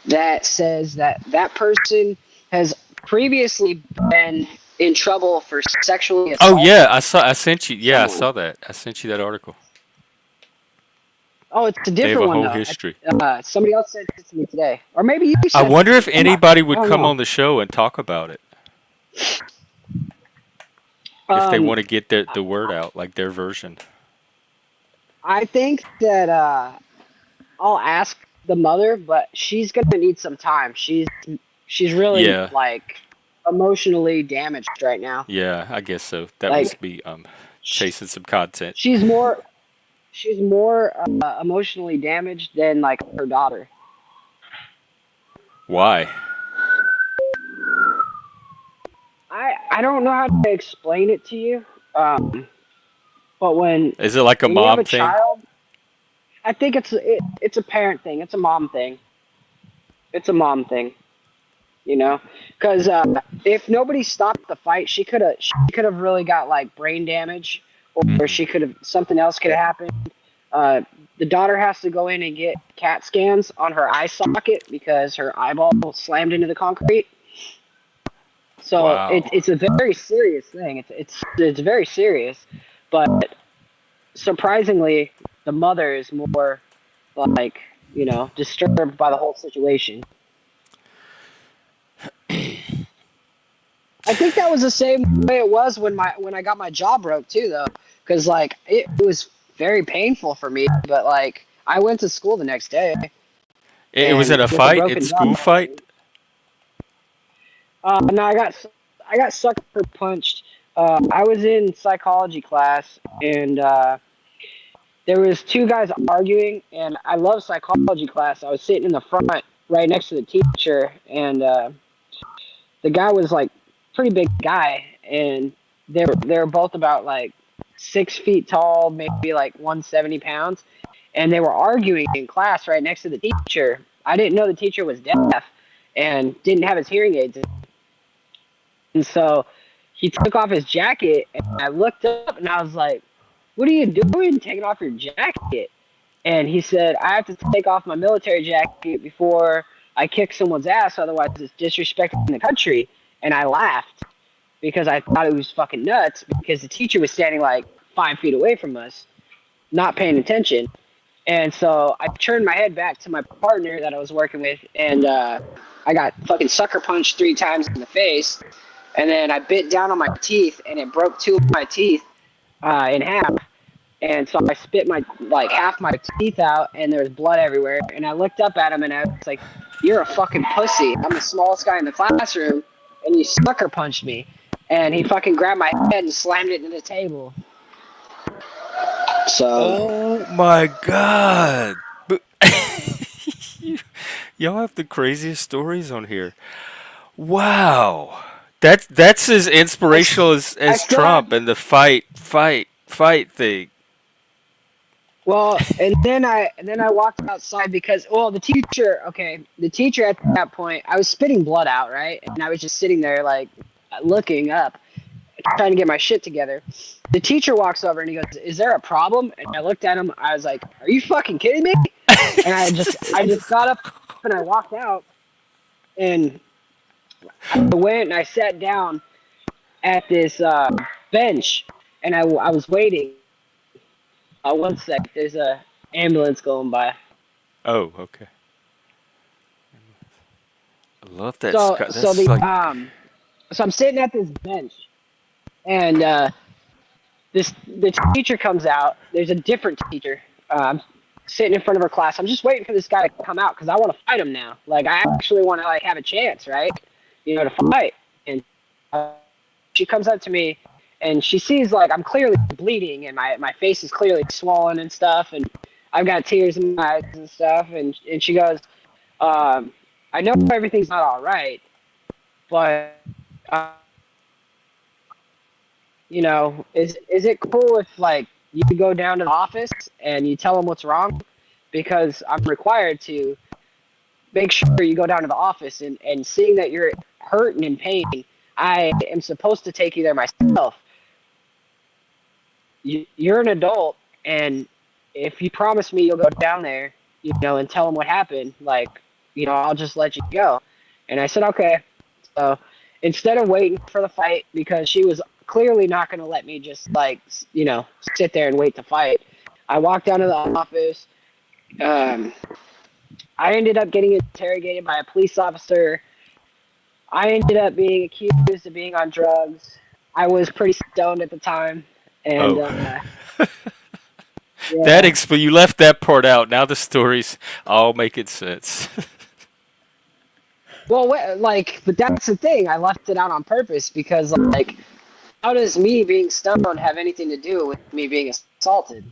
Speaker 2: that says that that person has previously been in trouble for sexually
Speaker 1: Oh yeah,
Speaker 2: assaulting
Speaker 1: I saw. I sent you. Yeah, I
Speaker 2: someone.
Speaker 1: saw that. I sent you that article.
Speaker 2: Oh, it's a
Speaker 1: They have
Speaker 2: different
Speaker 1: a
Speaker 2: one
Speaker 1: whole
Speaker 2: though.
Speaker 1: history.
Speaker 2: Somebody else sent it to me today, or maybe you
Speaker 1: I
Speaker 2: sent it
Speaker 1: wonder
Speaker 2: to
Speaker 1: if
Speaker 2: me.
Speaker 1: anybody
Speaker 2: I
Speaker 1: would
Speaker 2: don't
Speaker 1: come
Speaker 2: know.
Speaker 1: on the show and talk about it if they
Speaker 2: Um,
Speaker 1: want to get the word out, like their version.
Speaker 2: I think that I'll ask the mother, but she's gonna need some time. She's really
Speaker 1: Yeah,
Speaker 2: like emotionally damaged right now.
Speaker 1: yeah, I guess so. That
Speaker 2: Like
Speaker 1: must be
Speaker 2: sh-
Speaker 1: chasing some content.
Speaker 2: she's more she's more emotionally damaged than like her daughter.
Speaker 1: Why?
Speaker 2: I don't know how to explain it to you. But
Speaker 1: Is it like a
Speaker 2: when you have
Speaker 1: mom
Speaker 2: a
Speaker 1: thing?
Speaker 2: child, I think it's a parent thing. It's a mom thing. It's a mom thing. You know, because if nobody stopped the fight, she could have really got like brain damage, or
Speaker 1: Hmm.
Speaker 2: she could have something else could have happened. Uh, the daughter has to go in and get CAT scans on her eye socket because her eyeball slammed into the concrete. So
Speaker 1: Wow.
Speaker 2: it's a very serious thing. It's very serious, but surprisingly, the mother is more like disturbed by the whole situation. I think that was the same way it was when I got my jaw broke too, though, because like it was very painful for me. But like I went to school the next day,
Speaker 1: It was at
Speaker 2: and
Speaker 1: a
Speaker 2: with a
Speaker 1: fight,
Speaker 2: broken
Speaker 1: at
Speaker 2: jaw.
Speaker 1: school fight.
Speaker 2: No, I got sucker punched. I was in psychology class, and there was two guys arguing, and I love psychology class. I was sitting in the front, right next to the teacher, and the guy was like pretty big guy, and they were both about like 6 feet tall, maybe like 170 pounds, and they were arguing in class right next to the teacher. I didn't know the teacher was deaf and didn't have his hearing aids, and so he took off his jacket, and I looked up and I was like, "What are you doing, taking off your jacket?" And he said, "I have to take off my military jacket before I kick someone's ass, otherwise it's disrespecting the country." And I laughed because I thought it was fucking nuts because the teacher was standing like 5 feet away from us, not paying attention. And so I turned my head back to my partner that I was working with, and I got fucking sucker punched 3 times in the face. And then I bit down on my teeth, and it broke 2 of my teeth in half. And so I spit my like half my teeth out, and there was blood everywhere. And I looked up at him, and I was like, "You're a fucking pussy. I'm the smallest guy in the classroom, and you sucker punched me." And he fucking grabbed my head and slammed it into the table. So
Speaker 1: Oh my god! But y'all have the craziest stories on here. Wow, that's as inspirational
Speaker 2: I
Speaker 1: as
Speaker 2: still have.
Speaker 1: Trump and the fight thing.
Speaker 2: And then I walked outside because the teacher at that point, I was spitting blood out, right? And I was just sitting there like looking up, trying to get my shit together. The teacher walks over and he goes, "Is there a problem?" And I looked at him. I was like, "Are you fucking kidding me?" And I just got up and I walked out, and I went and I sat down at this bench, and I was waiting. One sec. There's a ambulance going by.
Speaker 1: Oh, okay. I love that
Speaker 2: So
Speaker 1: Scott.
Speaker 2: so
Speaker 1: That's
Speaker 2: the
Speaker 1: like,
Speaker 2: so I'm sitting at this bench, and the teacher comes out. There's a different teacher. I'm sitting in front of her class. I'm just waiting for this guy to come out because I want to fight him now. Like I actually want to like have a chance, right? To fight. And she comes up to me, and she sees like I'm clearly bleeding, and my face is clearly swollen and stuff, and I've got tears in my eyes and stuff. And she goes, um, "I know everything's not all right, but uh, is it cool if like you go down to the office and you tell them what's wrong? Because I'm required to make sure you go down to the office, and seeing that you're hurt and in pain, I am supposed to take you there myself. You're an adult, and if you promise me you'll go down there, and tell them what happened, like, I'll just let you go." And I said, "Okay." So instead of waiting for the fight, because she was clearly not going to let me just like, sit there and wait to fight, I walked down to the office. Um, I ended up getting interrogated by a police officer. I ended up being accused of being on drugs. I was pretty stoned at the time, and
Speaker 1: oh,
Speaker 2: yeah.
Speaker 1: you left that part out. Now the story's all making sense.
Speaker 2: Well, but that's the thing. I left it out on purpose because, like, how does me being stoned have anything to do with me being assaulted?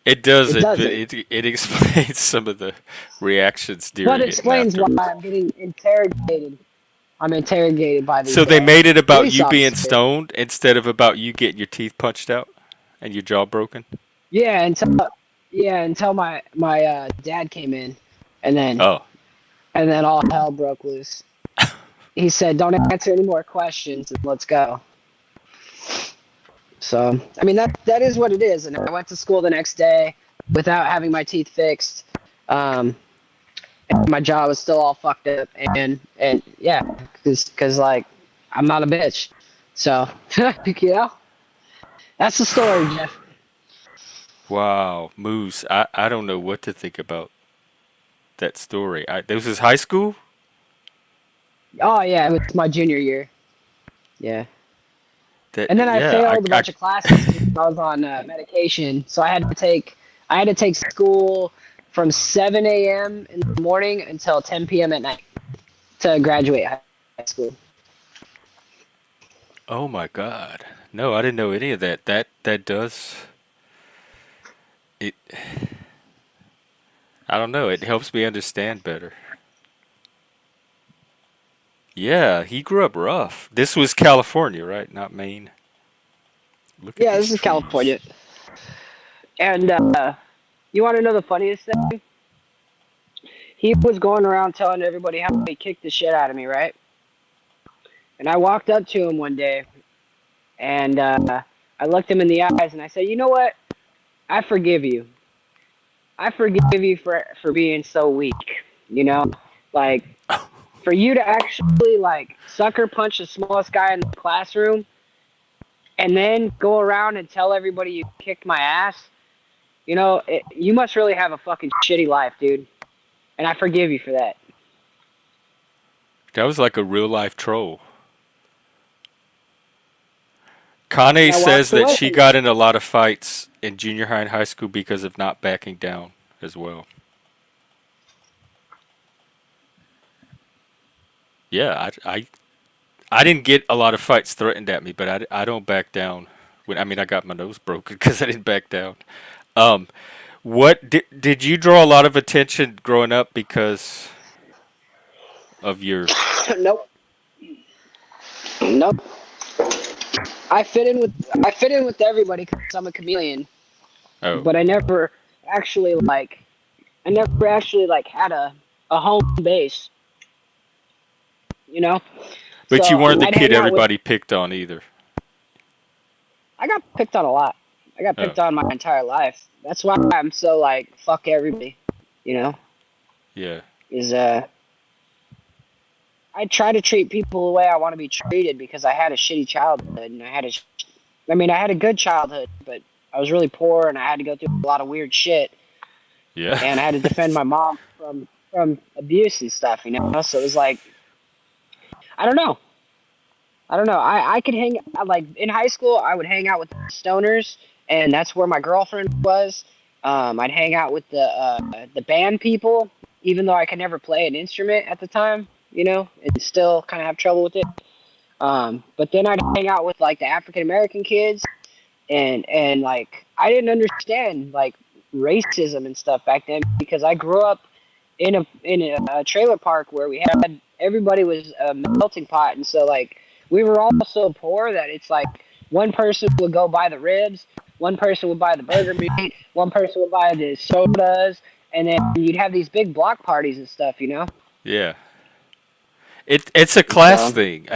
Speaker 1: It
Speaker 2: It
Speaker 1: doesn't, but
Speaker 2: doesn't.
Speaker 1: it explains some of the reactions
Speaker 2: But
Speaker 1: during
Speaker 2: it
Speaker 1: it and
Speaker 2: explains why
Speaker 1: afterwards.
Speaker 2: I'm getting interrogated. I'm interrogated by
Speaker 1: So
Speaker 2: these
Speaker 1: they made it about
Speaker 2: police
Speaker 1: you being
Speaker 2: officers.
Speaker 1: stoned instead of about you getting your teeth punched out and your jaw broken.
Speaker 2: Yeah, until my dad came in, and then
Speaker 1: Oh,
Speaker 2: all hell broke loose. He said, "Don't answer any more questions, and let's go." So, I mean, that is what it is. And I went to school the next day without having my teeth fixed. And my jaw was still all fucked up. And yeah, because like, I'm not a bitch. So, that's the story, Jeff.
Speaker 1: wow, Moose. I don't know what to think about that story. This was high school.
Speaker 2: Oh, yeah, it was my junior year. Yeah.
Speaker 1: That
Speaker 2: And then I
Speaker 1: yeah,
Speaker 2: failed a bunch of classes because I was on medication. So I had to take I had to take school from 7 a.m. in the morning until 10 p.m. at night to graduate high school.
Speaker 1: Oh my God. No, I didn't know any of that. That does it. I don't know. It helps me understand better. Yeah, he grew up rough. This was California, right? Not Maine. Look at
Speaker 2: Yeah,
Speaker 1: these
Speaker 2: this is
Speaker 1: trees.
Speaker 2: California. And you want to know the funniest thing? He was going around telling everybody how he kicked the shit out of me, right? And I walked up to him one day, and I looked him in the eyes, and I said, "You know what? I forgive you. I forgive you for being so weak. You know, like for you to actually like sucker punch the smallest guy in the classroom, and then go around and tell everybody you kicked my ass. You know, you must really have a fucking shitty life, dude. And I forgive you for that."
Speaker 1: That was like a real life troll.
Speaker 2: And
Speaker 1: Kane
Speaker 2: I
Speaker 1: says
Speaker 2: walked
Speaker 1: that
Speaker 2: away
Speaker 1: she
Speaker 2: from him.
Speaker 1: got in a lot of fights in junior high and high school because of not backing down as well. Yeah, I didn't get a lot of fights threatened at me, but I don't back down. When I mean, I got my nose broken because I didn't back down. Um, what did you draw a lot of attention growing up because of your?
Speaker 2: Nope, nope. I fit in with I fit in with everybody because I'm a chameleon.
Speaker 1: Oh,
Speaker 2: But actually like I never actually like had a home base. You know,
Speaker 1: but you
Speaker 2: so
Speaker 1: weren't the
Speaker 2: I'd
Speaker 1: kid
Speaker 2: hang out with.
Speaker 1: everybody picked on either.
Speaker 2: I got picked on a lot. I got
Speaker 1: Oh,
Speaker 2: picked on my entire life. That's why I'm so like fuck everybody. You know,
Speaker 1: yeah,
Speaker 2: is I try to treat people the way I want to be treated because I had a shitty childhood and I mean I had a good childhood, but I was really poor and I had to go through a lot of weird shit
Speaker 1: yeah.
Speaker 2: and I had to defend my mom from abuse and stuff. You know, so it was like I don't know. I don't know. I could like in high school. I would hang out with the stoners, and that's where my girlfriend was. I'd hang out with the band people, even though I could never play an instrument at the time. You know, and still kind of have trouble with it. But then I'd hang out with like the African American kids, and like I didn't understand like racism and stuff back then because I grew up in a trailer park where we had everybody was a melting pot, and so like we were all so poor that it's like one person would go buy the ribs, one person would buy the burger meat, one person would buy the sodas, and then you'd have these big block parties and stuff, you know.
Speaker 1: Yeah. It's a class
Speaker 2: So
Speaker 1: thing.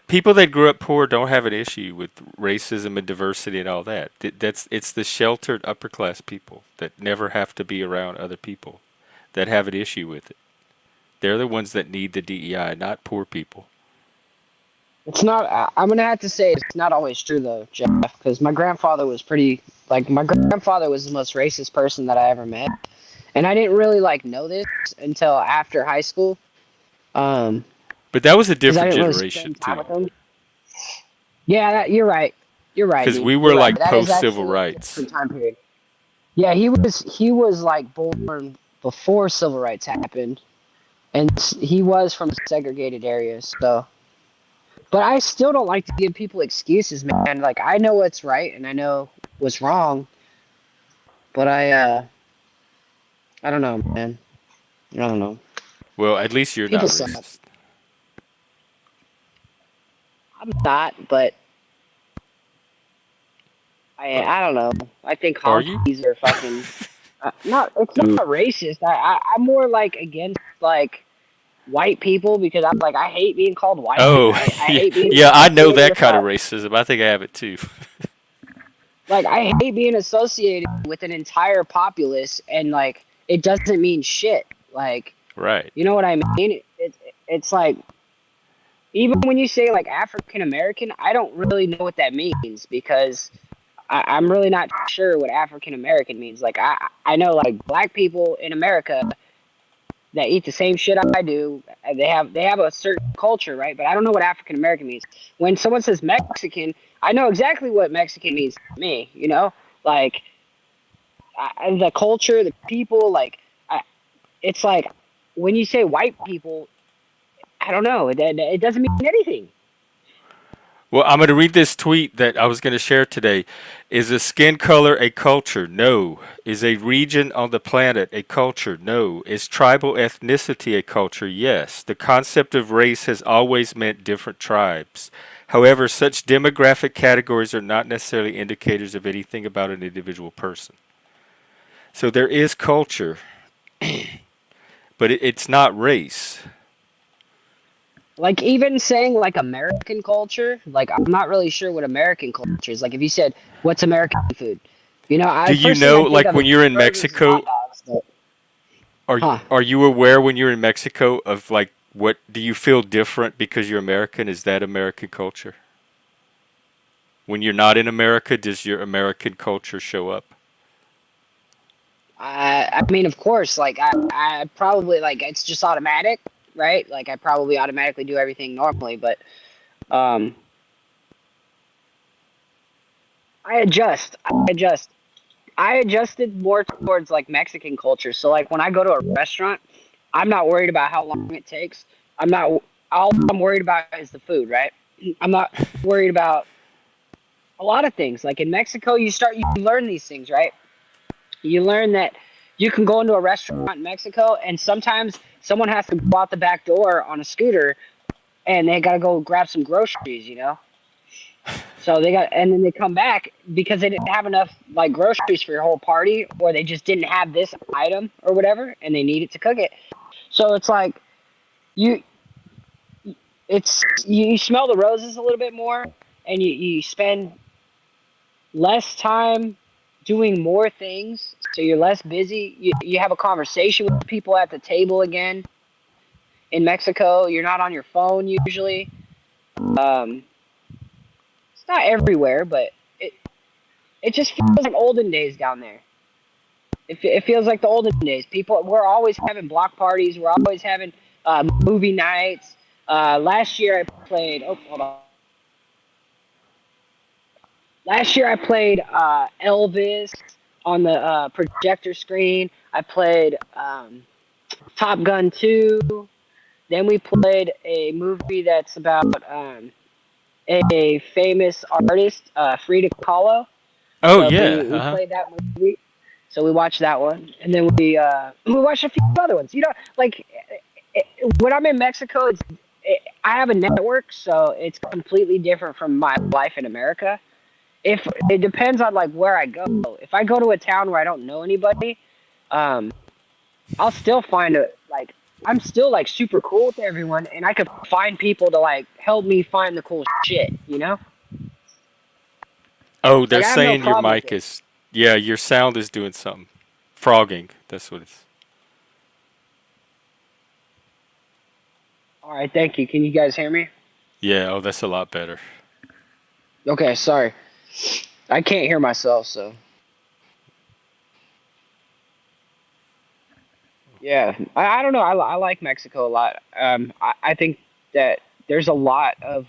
Speaker 1: People that grew up poor don't have an issue with racism and diversity and all that. It's the sheltered upper class people that never have to be around other people that have an issue with it. They're the ones that need the DEI, not poor people.
Speaker 2: it's not. I'm gonna have to say it's not always true though, Jeff, because my grandfather was pretty. Like my grandfather was the most racist person that I ever met, and I didn't really like know this until after high school. Um,
Speaker 1: But that was a
Speaker 2: because I
Speaker 1: different
Speaker 2: didn't really
Speaker 1: generation
Speaker 2: spend time
Speaker 1: too,
Speaker 2: with him. Yeah, you're right. You're right,
Speaker 1: because
Speaker 2: dude.
Speaker 1: we were
Speaker 2: You're right.
Speaker 1: like
Speaker 2: That is
Speaker 1: post civil
Speaker 2: actually a
Speaker 1: rights.
Speaker 2: different time period. Yeah, he was like born before civil rights happened, and he was from a segregated area. So, but I still don't like to give people excuses, man. Like I know what's right and I know what's wrong, but I don't know, man. I don't know.
Speaker 1: Well, at least you're
Speaker 2: People
Speaker 1: not
Speaker 2: suck.
Speaker 1: racist.
Speaker 2: I'm not, but
Speaker 1: Oh,
Speaker 2: I don't know. I think
Speaker 1: are you?
Speaker 2: honkies are fucking. Not it's not racist. I'm more like against like white people because I'm like I hate being called white.
Speaker 1: Oh,
Speaker 2: I
Speaker 1: yeah,
Speaker 2: hate being
Speaker 1: yeah. I know
Speaker 2: associated
Speaker 1: that
Speaker 2: with
Speaker 1: kind of racism. I think I have it too.
Speaker 2: like I hate being associated with an entire populace and like it doesn't mean shit. Like
Speaker 1: Right.
Speaker 2: you know what I mean? It's like even when you say like African American, I don't really know what that means because I'm really not sure what African American means. Like I know like black people in America that eat the same shit I do. They have a certain culture, right? But I don't know what African American means. When someone says Mexican, I know exactly what Mexican means to me. You know, like the culture, the people, like, it's like when you say white people, I don't know, it doesn't mean anything.
Speaker 1: Well, I'm going to read this tweet that I was going to share today. Is a skin color a culture? No. Is a region on the planet a culture? No. Is tribal ethnicity a culture? Yes. The concept of race has always meant different tribes. However, such demographic categories are not necessarily indicators of anything about an individual person. So there is culture, but it's not race.
Speaker 2: Like even saying like American culture, like I'm not really sure what American culture is. Like if you said what's American food,
Speaker 1: Do
Speaker 2: I
Speaker 1: you
Speaker 2: first thing
Speaker 1: know,
Speaker 2: I think
Speaker 1: like
Speaker 2: of is
Speaker 1: when you're in
Speaker 2: burgers and hot
Speaker 1: Mexico,
Speaker 2: dogs. But,
Speaker 1: are
Speaker 2: huh?
Speaker 1: are you aware when you're in Mexico of like what do you feel different because you're American? Is that American culture? When you're not in America, does your American culture show up?
Speaker 2: I mean, of course, like I probably like it's just automatic, right? Like I probably automatically do everything normally, but um, I adjust. I adjusted more towards like Mexican culture. So like when I go to a restaurant, I'm not worried about how long it takes. I'm not. All I'm worried about is the food, right? I'm not worried about a lot of things. Like in Mexico, you learn these things, right? You learn that you can go into a restaurant in Mexico, and sometimes someone has to go out the back door on a scooter, and they got to go grab some groceries. So and then they come back because they didn't have enough like groceries for your whole party, or they just didn't have this item or whatever, and they needed to cook it. So it's like you, you smell the roses a little bit more, and you spend less time doing more things, so you're less busy. You have a conversation with people at the table again. In Mexico, you're not on your phone usually. Um, it's not everywhere, but it it just feels like olden days down there. It feels like the olden days. We're always having block parties. We're always having movie nights. Last year I played. Oh, hold on. Last year I played Elvis on the projector screen. I played Top Gun 2. Then we played a movie that's about a famous artist, Frida Kahlo.
Speaker 1: Oh
Speaker 2: So
Speaker 1: yeah,
Speaker 2: we played that movie. So we watched that one, and then we watched a few other ones. Like when I'm in Mexico, I have a network, so it's completely different from my life in America. If it depends on like where I go. If I go to a town where I don't know anybody, um, I'll still find a like I'm still like super cool with everyone, and I could find people to like help me find the cool shit.
Speaker 1: Oh, they're
Speaker 2: Like I have no
Speaker 1: saying your
Speaker 2: problem with
Speaker 1: mic
Speaker 2: it.
Speaker 1: is, yeah, your sound is doing something. Frogging. That's what it's.
Speaker 2: All right, thank you. Can you guys hear me?
Speaker 1: Yeah, oh, that's a lot better.
Speaker 2: Okay, sorry. I can't hear myself, so yeah. I don't know. I like Mexico a lot. I think that there's a lot of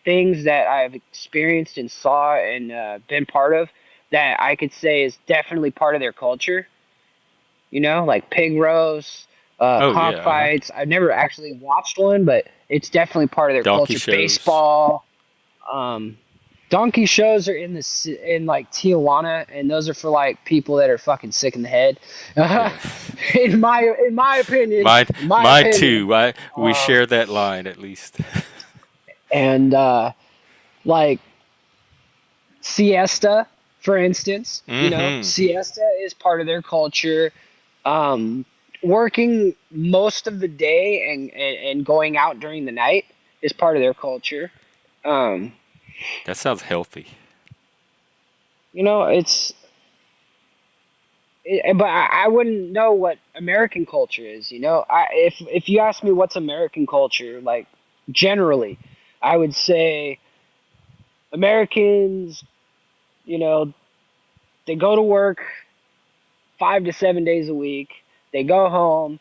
Speaker 2: things that I've experienced and saw and been part of that I could say is definitely part of their culture. Like pig roasts,
Speaker 1: Oh yeah,
Speaker 2: cockfights. I've never actually watched one, but it's definitely part of their
Speaker 1: donkey
Speaker 2: culture.
Speaker 1: shows.
Speaker 2: Baseball, um, donkey shows are in like Tijuana, and those are for like people that are fucking sick in the head.
Speaker 1: Yeah,
Speaker 2: In my opinion,
Speaker 1: mine,
Speaker 2: in my
Speaker 1: mine
Speaker 2: opinion.
Speaker 1: too. We
Speaker 2: Um,
Speaker 1: share that line at least.
Speaker 2: and like siesta, for instance,
Speaker 1: Mm-hmm.
Speaker 2: siesta is part of their culture. Um, Working most of the day and going out during the night is part of their culture. Um,
Speaker 1: That sounds healthy.
Speaker 2: it's but I wouldn't know what American culture is. If you ask me what's American culture, like generally, I would say Americans, you know, they go to work 5 to 7 days a week. They go home.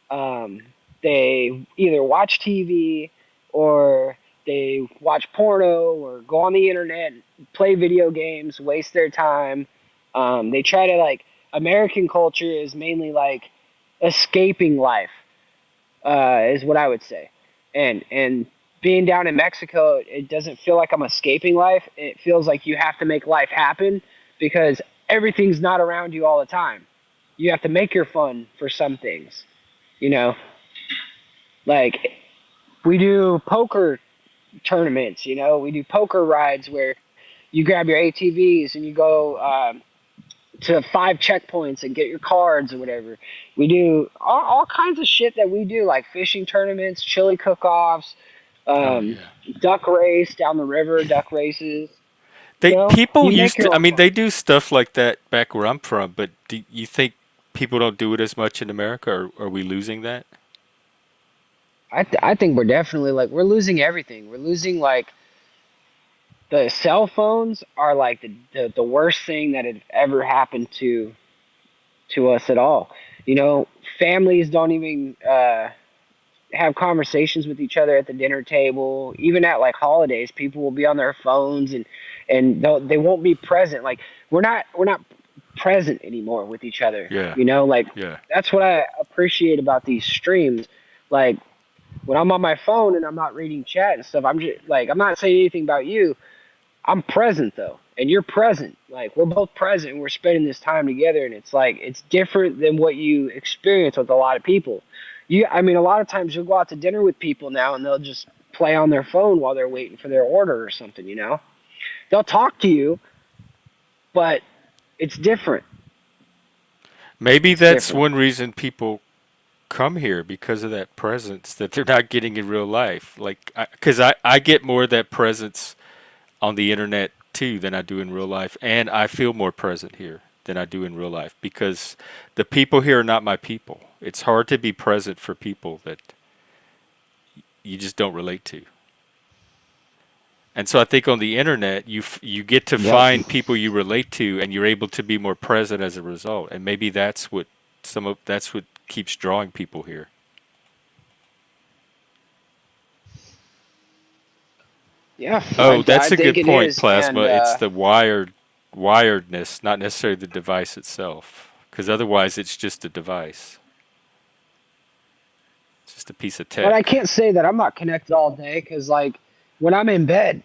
Speaker 2: Um, they either watch TV or they watch porno or go on the internet, play video games, waste their time. They try to like American culture is mainly like escaping life, is what I would say. And being down in Mexico, it doesn't feel like I'm escaping life. It feels like you have to make life happen because everything's not around you all the time. You have to make your fun for some things, you know. Like we do poker tournaments, we do poker rides where you grab your ATVs and you go to 5 checkpoints and get your cards or whatever. We do all kinds of shit that we do, like fishing tournaments, chili cook-offs,
Speaker 1: Oh
Speaker 2: um,
Speaker 1: yeah.
Speaker 2: duck race down the river, duck races.
Speaker 1: They people
Speaker 2: You make
Speaker 1: used
Speaker 2: your
Speaker 1: to. I
Speaker 2: own
Speaker 1: mean,
Speaker 2: fun.
Speaker 1: they do stuff like that back where I'm from. But do you think people don't do it as much in America, or are we losing that?
Speaker 2: I think we're definitely like we're losing everything. We're losing like the cell phones are like the worst thing that had ever happened to us at all. You know, families don't even have conversations with each other at the dinner table. Even at like holidays, people will be on their phones and they won't be present. Like we're not present anymore with each other.
Speaker 1: Yeah,
Speaker 2: Like
Speaker 1: yeah.
Speaker 2: that's what I appreciate about these streams. Like when I'm on my phone and I'm not reading chat and stuff, I'm just like I'm not saying anything about you. I'm present though, and you're present. Like we're both present, and we're spending this time together, and it's like it's different than what you experience with a lot of people. I mean, a lot of times you'll go out to dinner with people now, and they'll just play on their phone while they're waiting for their order or something. They'll talk to you, but it's different.
Speaker 1: Maybe
Speaker 2: It's
Speaker 1: that's
Speaker 2: different.
Speaker 1: one reason people come here because of that presence that they're not getting in real life. Like, because I get more of that presence on the internet too than I do in real life, and I feel more present here than I do in real life because the people here are not my people. It's hard to be present for people that you just don't relate to. And so I think on the internet, you get to
Speaker 2: Yep.
Speaker 1: find people you relate to, and you're able to be more present as a result. And maybe that's what keeps drawing people here.
Speaker 2: Yeah,
Speaker 1: Oh,
Speaker 2: I
Speaker 1: that's a
Speaker 2: think
Speaker 1: good
Speaker 2: it
Speaker 1: point,
Speaker 2: is,
Speaker 1: Plasma.
Speaker 2: and
Speaker 1: It's the wiredness, not necessarily the device itself. Because otherwise, it's just a device. It's just a piece of
Speaker 2: but I
Speaker 1: tech.
Speaker 2: can't say that I'm not connected all day because like when I'm in bed,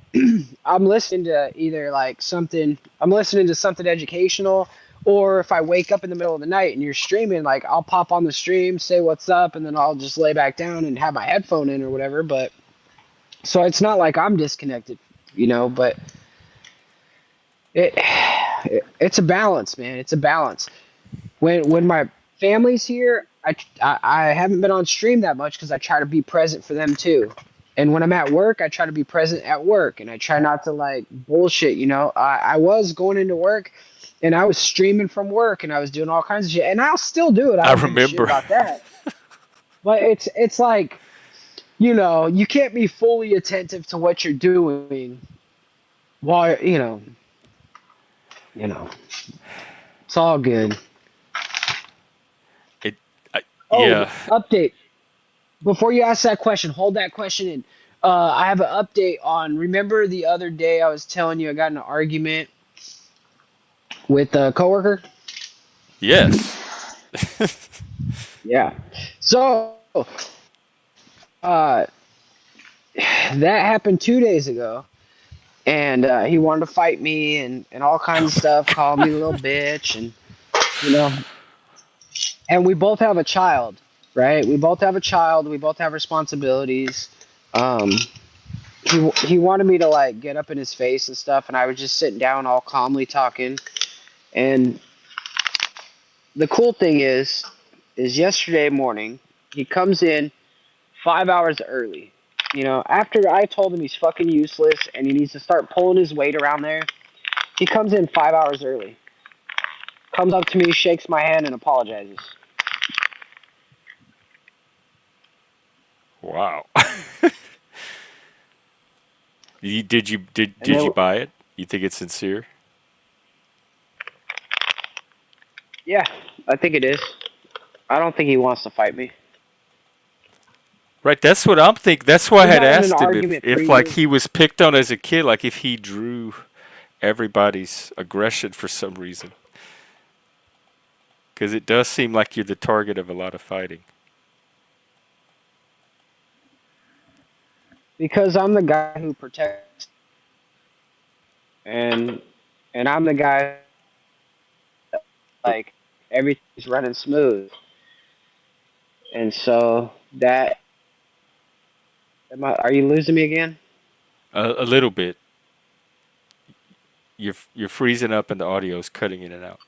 Speaker 2: I'm listening to either like something. I'm listening to something educational, or if I wake up in the middle of the night and you're streaming, like I'll pop on the stream, say what's up, and then I'll just lay back down and have my headphone in or whatever. But so it's not like I'm disconnected, But it, it's a balance, man. It's a balance. When my family's here, I haven't been on stream that much because I try to be present for them too. And when I'm at work, I try to be present at work, and I try not to like bullshit. I was going into work, and I was streaming from work, and I was doing all kinds of shit, and I'll still do it. I
Speaker 1: I
Speaker 2: don't give a shit
Speaker 1: remember.
Speaker 2: about that. But it's like you can't be fully attentive to what you're doing while you know it's all good.
Speaker 1: it. I,
Speaker 2: Oh,
Speaker 1: yeah.
Speaker 2: update. Before you ask that question, hold that question in. I have an update on. Remember the other day I was telling you I got in an argument with a coworker?
Speaker 1: Yes.
Speaker 2: Yeah. So uh, that happened 2 days ago, and he wanted to fight me and all kinds of
Speaker 1: Oh
Speaker 2: stuff,
Speaker 1: my
Speaker 2: called me a little bitch, and you know. And we both have a child, right? We both have a child. We both have responsibilities. Um, he wanted me to like get up in his face and stuff, and I was just sitting down all calmly talking. And the cool thing is yesterday morning he comes in 5 hours early. After I told him he's fucking useless and he needs to start pulling his weight around there, he comes in 5 hours early. Comes up to me, shakes my hand, and apologizes.
Speaker 1: wow.
Speaker 2: And
Speaker 1: Did you buy it? You think it's sincere?
Speaker 2: yeah, I think it is. I don't think he wants to fight me.
Speaker 1: Right, that's what I'm thinking. That's why I
Speaker 2: We
Speaker 1: had
Speaker 2: got in an
Speaker 1: asked him
Speaker 2: argument
Speaker 1: if
Speaker 2: 3
Speaker 1: like
Speaker 2: years.
Speaker 1: he was picked on as a kid, like if he drew everybody's aggression for some reason. Because it does seem like you're the target of a lot of fighting.
Speaker 2: Because I'm the guy who protects, and I'm the guy
Speaker 1: Oh,
Speaker 2: like everything's running smooth, and so that are you losing me again?
Speaker 1: a little bit. You're freezing up and the audio's cutting in and out.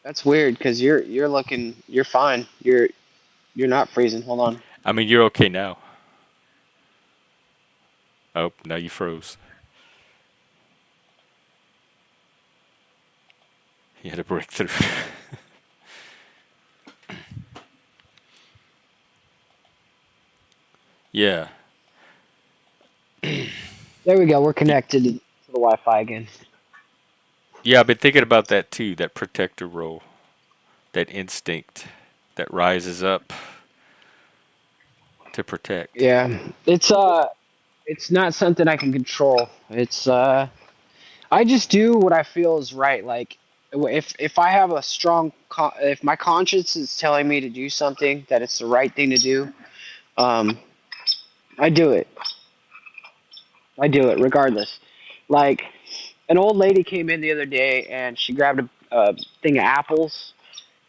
Speaker 2: That's weird because you're fine. You're not freezing. Hold on.
Speaker 1: I mean, you're okay now. Oh, now you froze. You had a breakthrough. Yeah.
Speaker 2: There we go. We're connected to the Wi-Fi again.
Speaker 1: Yeah, I've been thinking about that too, that protector role, that instinct that rises up to protect.
Speaker 2: Yeah, it's not something I can control. I just do what I feel is right. Like if I have a strong if my conscience is telling me to do something that it's the right thing to do, um, I do it. I do it regardless. Like an old lady came in the other day and she grabbed a thing of apples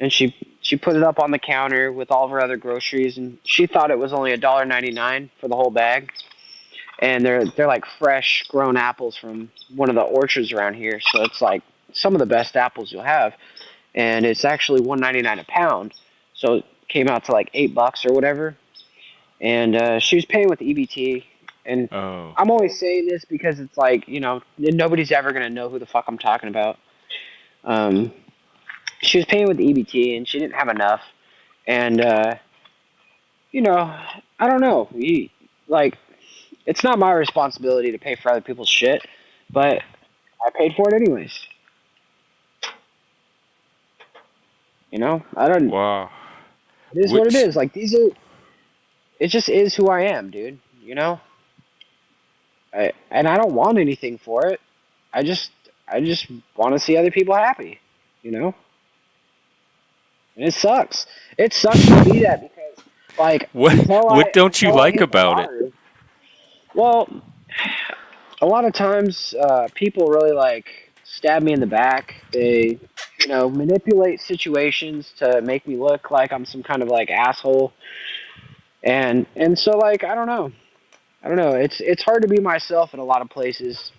Speaker 2: and she put it up on the counter with all of her other groceries and she thought it was only $1.99 for the whole bag. And they're like fresh grown apples from one of the orchards around here. So it's like some of the best apples you'll have, and it's actually $1.99 a pound. So it came out to like $8 or whatever. And she was paying with EBT. And
Speaker 1: Oh.
Speaker 2: I'm always saying this because it's like nobody's ever gonna know who the fuck I'm talking about. Um, she was paying with EBT and she didn't have enough. And you know, I don't know. Like it's not my responsibility to pay for other people's shit, but I paid for it anyways. I don't.
Speaker 1: Wow.
Speaker 2: It is what it
Speaker 1: Which
Speaker 2: is. Like these are. It just is who I am, dude. And I don't want anything for it. I just want to see other people happy. You know. And it sucks. It sucks to be that because, like,
Speaker 1: what don't you
Speaker 2: until I
Speaker 1: like
Speaker 2: hit the
Speaker 1: about it?
Speaker 2: lottery. Well, a lot of times people really like stab me in the back. They manipulate situations to make me look like I'm some kind of like asshole. And so like I don't know, it's hard to be myself in a lot of places.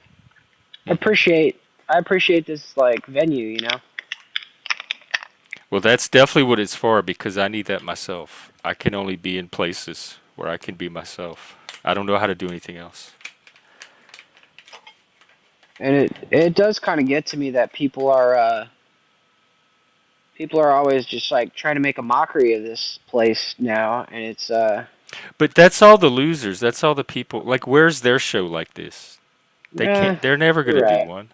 Speaker 2: i
Speaker 1: Hmm.
Speaker 2: appreciate I appreciate this like venue.
Speaker 1: Well, that's definitely what it's for because I need that myself. I can only be in places where I can be myself. I don't know how to do anything else.
Speaker 2: And it does kind of get to me that people are always just like trying to make a mockery of this place now, and it's
Speaker 1: But that's all the losers. That's all the people. Like, where's their show like this? They
Speaker 2: eh,
Speaker 1: can't. They're never
Speaker 2: you're
Speaker 1: gonna do
Speaker 2: right.
Speaker 1: one.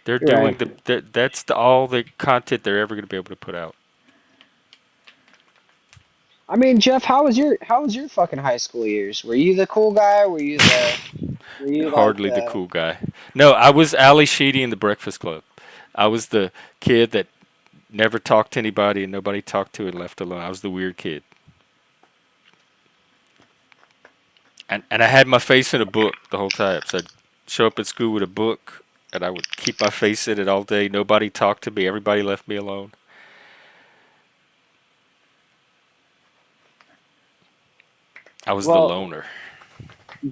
Speaker 1: They're
Speaker 2: You're
Speaker 1: doing
Speaker 2: right.
Speaker 1: that's all the content they're ever gonna be able to put out.
Speaker 2: I mean, Jeff, how was your fucking high school years? Were you the cool guy? Were you like
Speaker 1: Hardly the cool guy. No, I was Ali Sheedy in the Breakfast Club. I was the kid that never talked to anybody and nobody talked to and left alone. I was the weird kid. And I had my face in a book the whole time. So I'd show up at school with a book and I would keep my face in it all day. Nobody talked to me. Everybody left me alone. I was the
Speaker 2: well,
Speaker 1: loner.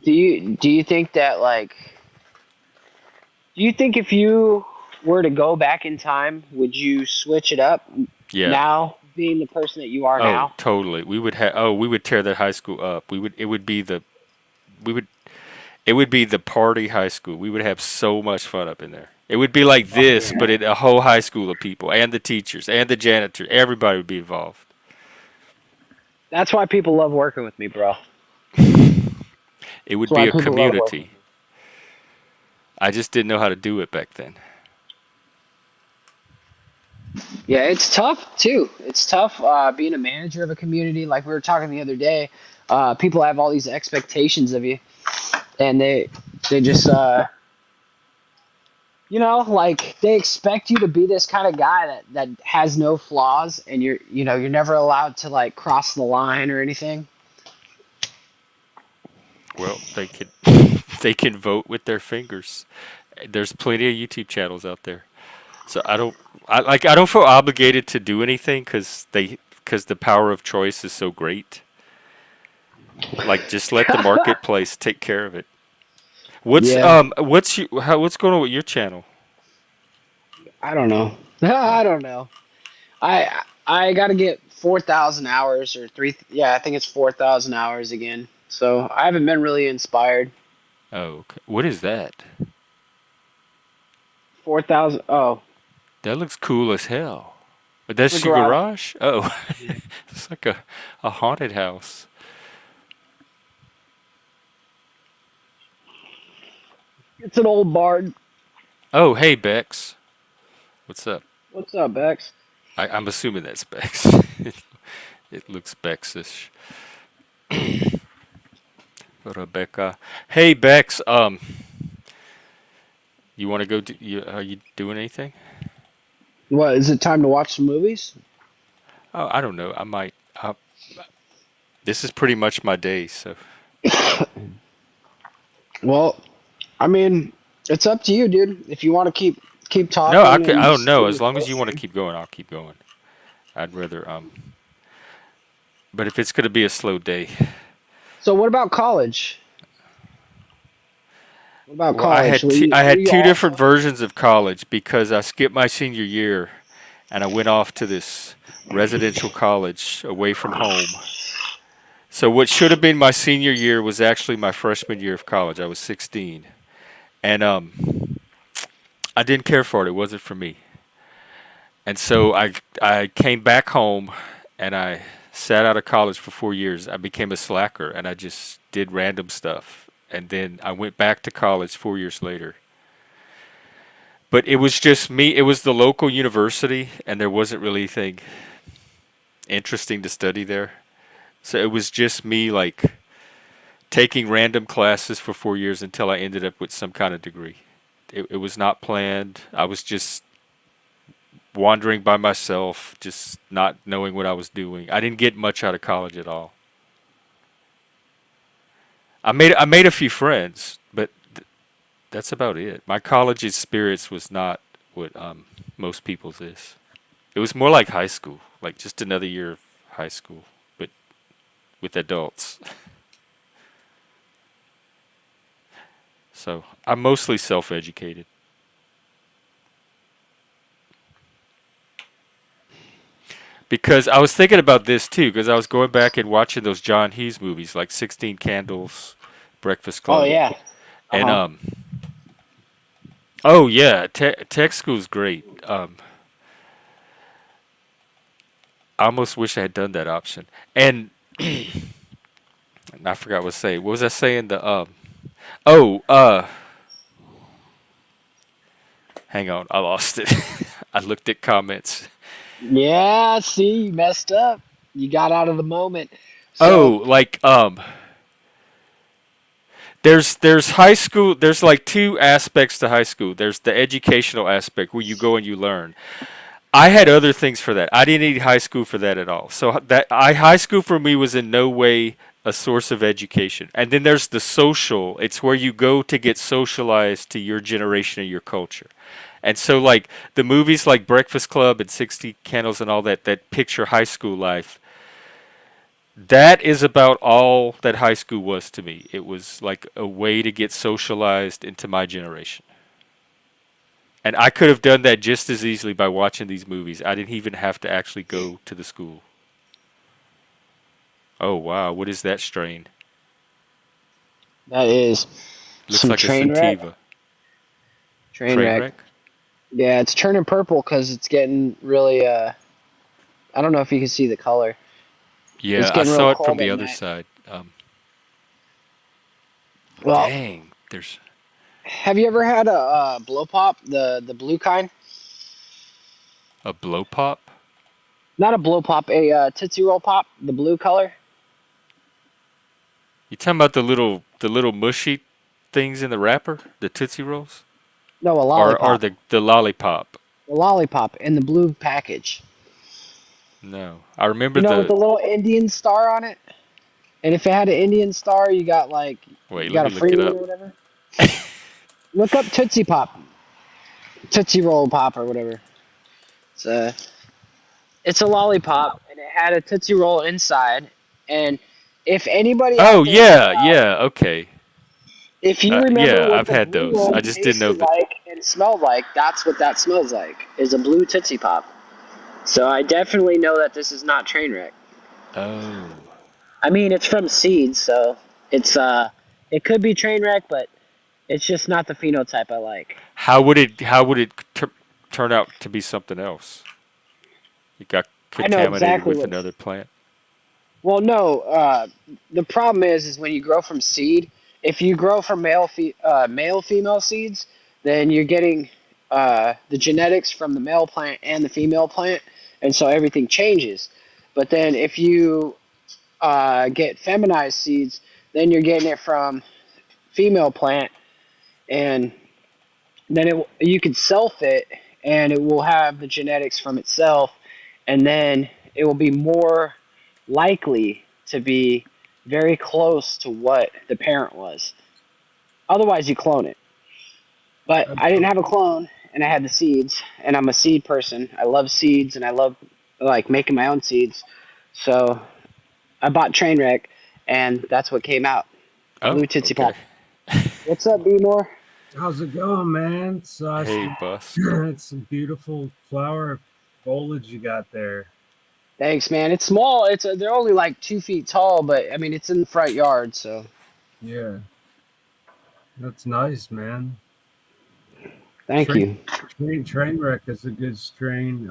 Speaker 2: do you think that like do you think if you were to go back in time, would you switch it up
Speaker 1: Yeah.
Speaker 2: now, being the person that you are
Speaker 1: Oh,
Speaker 2: now?
Speaker 1: totally. We would tear that high school up. We would it would be the party high school. We would have so much fun up in there. It would be like
Speaker 2: Oh
Speaker 1: this, but
Speaker 2: yeah.
Speaker 1: in a whole high school of people and the teachers and the janitor. Everybody would be involved.
Speaker 2: That's why people love working with me, bro.
Speaker 1: It
Speaker 2: That's
Speaker 1: would
Speaker 2: why
Speaker 1: be a
Speaker 2: people love working with
Speaker 1: community.
Speaker 2: me.
Speaker 1: I just didn't know how to do it back then.
Speaker 2: Yeah, it's tough too. It's tough being a manager of a community. Like we were talking the other day, people have all these expectations of you, and they just like they expect you to be this kind of guy that has no flaws, and you're never allowed to like cross the line or anything.
Speaker 1: Well, they can they can vote with their fingers. There's plenty of YouTube channels out there. So I don't feel obligated to do anything because the power of choice is so great. Like just let the marketplace take care of it.
Speaker 2: Yeah,
Speaker 1: What's going on with your channel?
Speaker 2: I don't know.
Speaker 1: Uh,
Speaker 2: I don't know. I got to get 4,000 hours or three. Yeah, I think it's 4,000 hours again. So I haven't been really inspired.
Speaker 1: oh, okay. What is that?
Speaker 2: 4,000. Oh,
Speaker 1: That looks cool as hell. But
Speaker 2: it's a
Speaker 1: that's your
Speaker 2: garage.
Speaker 1: garage? Oh,
Speaker 2: Yeah.
Speaker 1: it's like a haunted house.
Speaker 2: It's an old barn.
Speaker 1: Oh, hey Bex, what's up?
Speaker 2: What's up, Bex?
Speaker 1: I'm assuming that's Bex. It looks Bexish. Rebecca. Hey Bex, you want to go? Are you doing anything?
Speaker 2: What, is it time to watch some movies?
Speaker 1: Oh, I don't know. I might. This is pretty much my day, so.
Speaker 2: Well, I mean, it's up to you, dude. If you want to keep
Speaker 1: No,
Speaker 2: talking and
Speaker 1: I don't
Speaker 2: just
Speaker 1: know.
Speaker 2: keep
Speaker 1: As
Speaker 2: me
Speaker 1: long as you want to
Speaker 2: posted.
Speaker 1: keep going, I'll keep going. I'd rather. But if it's gonna be a slow day,
Speaker 2: So, what about college? What about
Speaker 1: well, I
Speaker 2: college?
Speaker 1: had
Speaker 2: Were you
Speaker 1: I
Speaker 2: were
Speaker 1: had
Speaker 2: you
Speaker 1: two different
Speaker 2: also?
Speaker 1: versions of college because I skipped my senior year, and I went off to this residential college away from home. So what should have been my senior year was actually my freshman year of college. I was 16, and I didn't care for it. It wasn't for me. And so I came back home, and I sat out of college for 4 years. I became a slacker, and I just did random stuff. And then I went back to college 4 years later. But it was just me. It was the local university, and there wasn't really anything interesting to study there. So it was just me, like taking random classes for 4 years until I ended up with some kind of degree. It was not planned. I was just wandering by myself, just not knowing what I was doing. I didn't get much out of college at all. I made a few friends, but that's about it. My college experience was not what most people's is. It was more like high school, like just another year of high school, but with adults. So I'm mostly self-educated. Because I was thinking about this too, because I was going back and watching those John Hughes movies like 16 Candles, Breakfast
Speaker 2: Oh
Speaker 1: Club,
Speaker 2: yeah. Uh
Speaker 1: and
Speaker 2: huh.
Speaker 1: oh yeah, tech school's great. I almost wish I had done that option. And I forgot what to say. What was I saying? Oh, hang on, I lost it. I looked at comments.
Speaker 2: Yeah. See, you messed up. You got out of the moment. So,
Speaker 1: Oh, like there's high school. There's like two aspects to high school. There's the educational aspect where you go and you learn. I had other things for that. I didn't need high school for that at all. So high school for me was in no way a source of education. And then there's the social. It's where you go to get socialized to your generation and your culture. And so like the movies like Breakfast Club and 60 Candles and all that that picture high school life, that is about all that high school was to me. It was like a way to get socialized into my generation. And I could have done that just as easily by watching these movies. I didn't even have to actually go to the school. Oh wow, what is that strain?
Speaker 2: that is
Speaker 1: Looks
Speaker 2: some
Speaker 1: like a
Speaker 2: train wreck.
Speaker 1: sativa.
Speaker 2: Train
Speaker 1: Train
Speaker 2: wreck.
Speaker 1: wreck?
Speaker 2: Yeah, it's turning purple because it's getting really. I don't know if you can see the color. It's
Speaker 1: Yeah, I
Speaker 2: getting real
Speaker 1: saw it from
Speaker 2: cold
Speaker 1: the
Speaker 2: at
Speaker 1: other
Speaker 2: night.
Speaker 1: side.
Speaker 2: Well,
Speaker 1: Dang, there's
Speaker 2: have you ever had a blow pop, the blue kind?
Speaker 1: a blow pop.
Speaker 2: Not a blow pop, a Tootsie Roll pop, the blue color.
Speaker 1: You talking about the little mushy things in the wrapper, the Tootsie Rolls?
Speaker 2: No, a
Speaker 1: or
Speaker 2: lollipop.
Speaker 1: the lollipop?
Speaker 2: A lollipop in the blue package.
Speaker 1: No, I remember
Speaker 2: You know, with
Speaker 1: the.
Speaker 2: the little Indian star on it. And if it had an Indian star, you got like
Speaker 1: Wait,
Speaker 2: you
Speaker 1: let
Speaker 2: got a
Speaker 1: me look
Speaker 2: free
Speaker 1: it
Speaker 2: one
Speaker 1: up.
Speaker 2: or whatever. Look up Tootsie Pop, Tootsie Roll Pop or whatever. It's a it's a lollipop, and it had a Tootsie Roll inside. And if anybody out
Speaker 1: Oh
Speaker 2: there knows
Speaker 1: yeah,
Speaker 2: how,
Speaker 1: yeah, okay.
Speaker 2: if you remember
Speaker 1: Yeah,
Speaker 2: what
Speaker 1: I've
Speaker 2: the
Speaker 1: had
Speaker 2: blue
Speaker 1: those. I
Speaker 2: one
Speaker 1: just didn't know
Speaker 2: tasted
Speaker 1: that.
Speaker 2: like and smelled like, that's what that smells like. Is a blue Tootsie Pop. So I definitely know that this is not Trainwreck.
Speaker 1: Oh,
Speaker 2: I mean, it's from seeds, so it's it could be Trainwreck, but it's just not the phenotype I like.
Speaker 1: how would it turn out to be something else? It got
Speaker 2: I know
Speaker 1: contaminated
Speaker 2: exactly
Speaker 1: with
Speaker 2: what's.
Speaker 1: another plant.
Speaker 2: Well, no. The problem is when you grow from seed. If you grow from male female seeds, then you're getting the genetics from the male plant and the female plant, and so everything changes. But then if you get feminized seeds, then you're getting it from female plant, and then you can self it, and it will have the genetics from itself, and then it will be more likely to be very close to what the parent was. Otherwise, you clone it. But I didn't have a clone, and I had the seeds, and I'm a seed person. I love seeds, and I love like making my own seeds. So I bought Trainwreck, and that's what came out.
Speaker 1: Oh,
Speaker 2: Blue Tootsie
Speaker 1: okay.
Speaker 2: Pop. What's up, B-More?
Speaker 4: How's it going, man? So I
Speaker 1: Hey,
Speaker 4: see
Speaker 1: Bus.
Speaker 4: it's some beautiful flower foliage you got there.
Speaker 2: Thanks, man. It's small. They're only like 2 feet tall, but I mean it's in the front yard, so
Speaker 4: Yeah, that's nice, man.
Speaker 2: thank
Speaker 4: Train
Speaker 2: you.
Speaker 4: Trainwreck is a good strain.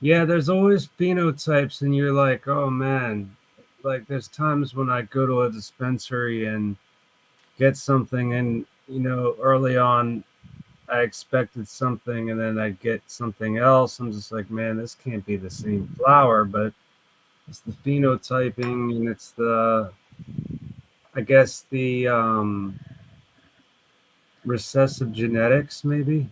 Speaker 4: Yeah, there's always phenotypes, and you're like, oh man. Like there's times when I go to a dispensary and get something, and early on I expected something, and then I get something else. I'm just like, man, this can't be the same flower, but it's the phenotyping, and it's I guess the recessive genetics maybe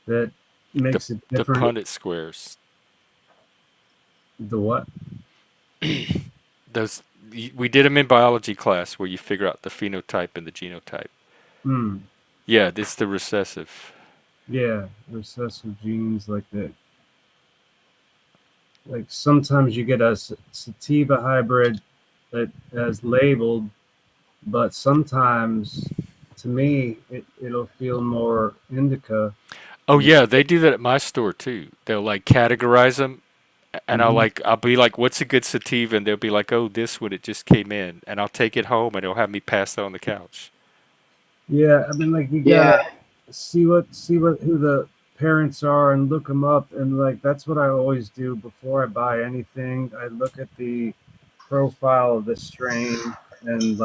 Speaker 4: that
Speaker 1: The
Speaker 4: makes it
Speaker 1: the
Speaker 4: different.
Speaker 1: Punnett squares.
Speaker 4: The what?
Speaker 1: Those we did them in biology class where you figure out the phenotype and the genotype.
Speaker 4: Hmm.
Speaker 1: Yeah, it's the recessive.
Speaker 4: Yeah, recessive genes like that. Like sometimes you get a sativa hybrid that is labeled, but sometimes to me it'll feel more indica.
Speaker 1: Oh
Speaker 4: And
Speaker 1: yeah, they do that at my store too. They'll like categorize them, and
Speaker 4: Mhm.
Speaker 1: I'll be like, "What's a good sativa?" And they'll be like, "Oh, this one, it just came in," and I'll take it home, and they'll have me pass that on the couch.
Speaker 4: Yeah, I mean, like you gotta
Speaker 2: Yeah,
Speaker 4: see what who the parents are and look them up, and like that's what I always do before I buy anything. I look at the profile of the strain and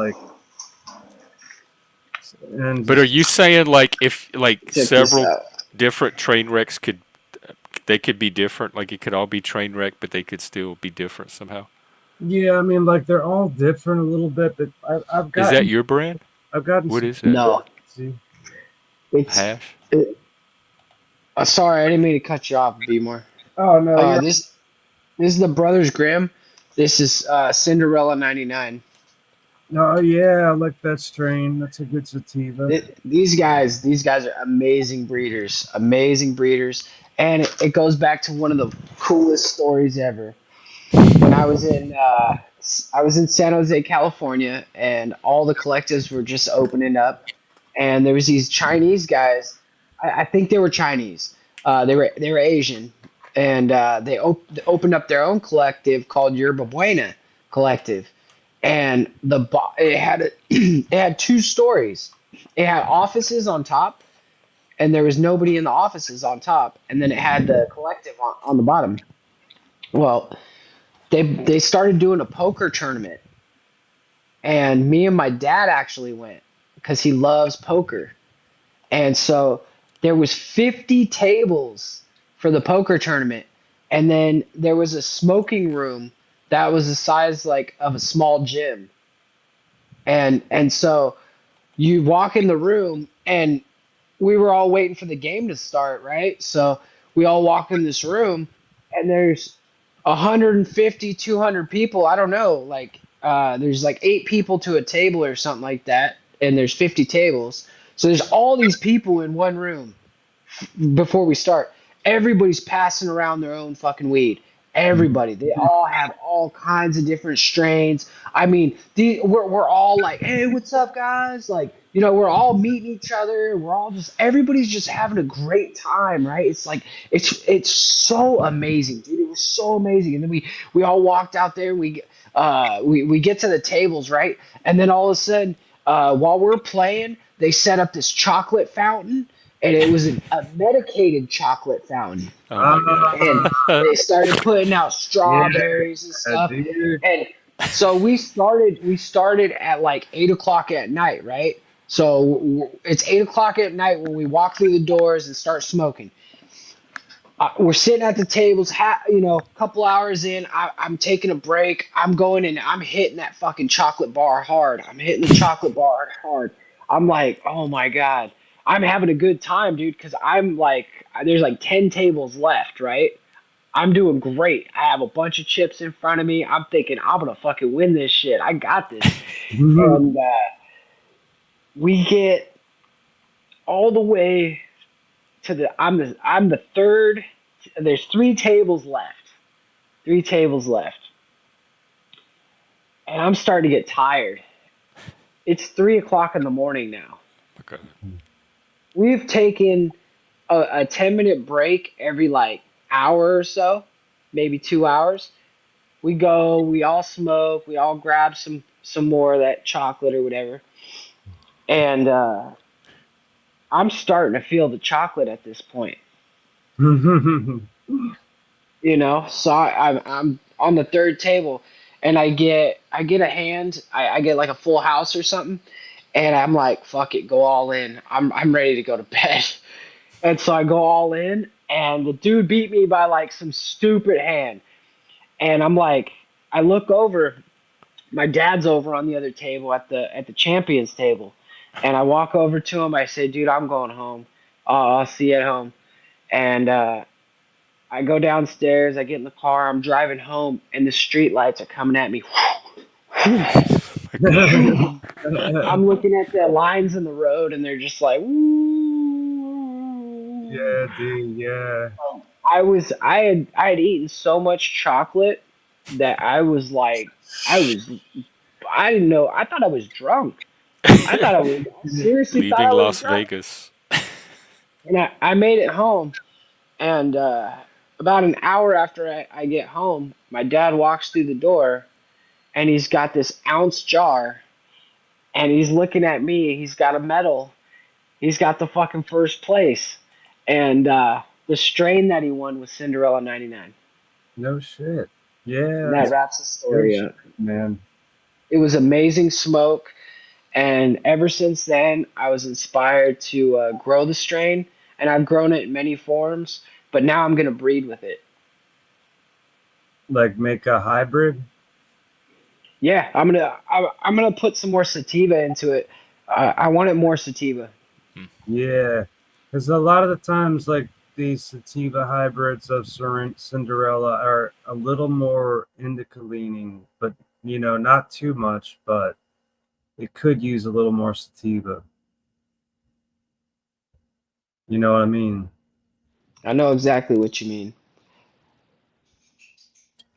Speaker 1: But are
Speaker 4: just
Speaker 1: you saying like if like
Speaker 2: check this
Speaker 1: several
Speaker 2: out.
Speaker 1: different train wrecks they could be different? Like it could all be train wreck, but they could still be different somehow.
Speaker 4: yeah, I mean, like they're all different a little bit, but I've
Speaker 1: Is that
Speaker 4: gotten
Speaker 1: your brand?
Speaker 4: I've gotten
Speaker 1: What
Speaker 4: some
Speaker 1: is that?
Speaker 2: No,
Speaker 4: see.
Speaker 2: it's.
Speaker 1: Hash?
Speaker 2: Sorry, I didn't mean to cut you off, B-More.
Speaker 4: Oh no, you're
Speaker 2: This is the Brothers Grimm. This is Cinderella 99.
Speaker 4: oh yeah, I like that strain. That's a good sativa.
Speaker 2: These guys are amazing breeders, and it goes back to one of the coolest stories ever. When I was in San Jose, California, and all the collectives were just opening up, and there was these Chinese guys. I think they were Chinese. They were Asian, and they opened up their own collective called Yerba Buena Collective, and it had 2 stories. It had offices on top, and there was nobody in the offices on top, and then it had the collective on the bottom. Well, they started doing a poker tournament, and me and my dad actually went because he loves poker. And so there was 50 tables for the poker tournament, and then there was a smoking room that was the size like of a small gym. And so you walk in the room, and we were all waiting for the game to start, right? So we all walk in this room, and there's 150, 200 people. I don't know. Like, there's like 8 people to a table or something like that, and there's 50 tables. So there's all these people in one room before we start. Everybody's passing around their own fucking weed. Everybody. They all have all kinds of different strains. I mean, we're all like, hey, what's up, guys? Like, we're all meeting each other. We're all everybody's just having a great time, right? It's like, it's so amazing, dude. It was so amazing. And then we all walked out there. We get to the tables, right? And then all of a sudden, while we're playing, they set up this chocolate fountain, and it was a medicated chocolate fountain.
Speaker 1: Oh my
Speaker 2: And
Speaker 1: god.
Speaker 2: they started putting out
Speaker 4: Yeah,
Speaker 2: strawberries and stuff.
Speaker 4: dude.
Speaker 2: And so we started at like 8 o'clock at night, right? So it's 8 o'clock at night when we walk through the doors and start smoking. We're sitting at the tables, a couple hours in. I'm taking a break. I'm going and I'm hitting that fucking chocolate bar hard. I'm hitting the chocolate bar hard. I'm like, oh my God. I'm having a good time, dude, because I'm like, there's like 10 tables left, right? I'm doing great. I have a bunch of chips in front of me. I'm thinking, I'm going to fucking win this shit. I got this. And we get all the way to I'm the third. There's 3 tables left. 3 tables left. And I'm starting to get tired. It's 3 o'clock in the morning now.
Speaker 1: Okay.
Speaker 2: We've taken a 10-minute break every like hour or so, maybe 2 hours. We all smoke, we all grab some more of that chocolate or whatever. And I'm starting to feel the chocolate at this point. So I'm on the third table, and I get a hand. I get like a full house or something, and I'm like, fuck it, go all in. I'm ready to go to bed. And so I go all in, and the dude beat me by like some stupid hand. And I'm like, I look over, my dad's over on the other table at the champions table, and I walk over to him. I say, dude, I'm going home. I'll see you at home. And I go downstairs. I get in the car. I'm driving home, and the street lights are coming at me. I'm looking at the lines in the road, and they're just like,
Speaker 4: Yeah, dude. Yeah.
Speaker 2: I had eaten so much chocolate that I was like, I didn't know. I thought I was drunk. I seriously thought
Speaker 1: Leaving
Speaker 2: I was
Speaker 1: Las
Speaker 2: drunk.
Speaker 1: Vegas.
Speaker 2: And I made it home, and about an hour after I get home, my dad walks through the door, and he's got this ounce jar, and he's looking at me. He's got a medal. He's got the fucking first place, and the strain that he won was Cinderella '99.
Speaker 4: No shit. Yeah,
Speaker 2: And that
Speaker 4: that's
Speaker 2: wraps the
Speaker 4: good
Speaker 2: story
Speaker 4: shit,
Speaker 2: up.
Speaker 4: man.
Speaker 2: It was amazing smoke, and ever since then, I was inspired to grow the strain, and I've grown it in many forms. But now I'm gonna breed with it.
Speaker 4: Like make a hybrid.
Speaker 2: Yeah, I'm gonna put some more sativa into it. I want it more sativa.
Speaker 4: Yeah, because a lot of the times, like these sativa hybrids of Cinderella are a little more indica leaning, but not too much. But it could use a little more sativa. You know what I mean?
Speaker 2: I know exactly what you mean.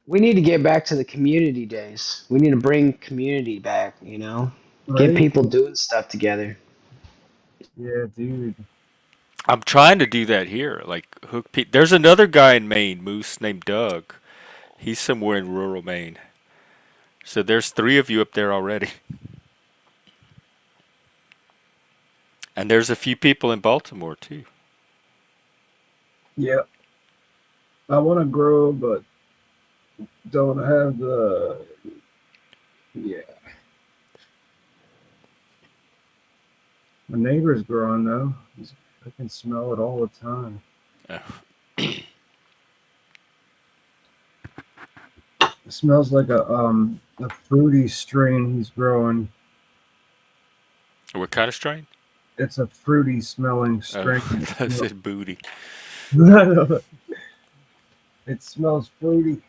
Speaker 2: We need to get back to the community days. We need to bring community back. Get
Speaker 4: Right?
Speaker 2: people doing stuff together.
Speaker 4: Yeah, dude.
Speaker 1: I'm trying to do that here. Like there's another guy in Maine, Moose, named Doug. He's somewhere in rural Maine. So there's 3 of you up there already. And there's a few people in Baltimore too.
Speaker 4: Yeah, I want to grow, but don't have the. Yeah, my neighbor's growing though. I can smell it all the time. It smells like a fruity strain he's growing.
Speaker 1: What kind of strain?
Speaker 4: It's a fruity smelling
Speaker 1: Oh,
Speaker 4: strain.
Speaker 1: I said booty.
Speaker 4: It smells fruity,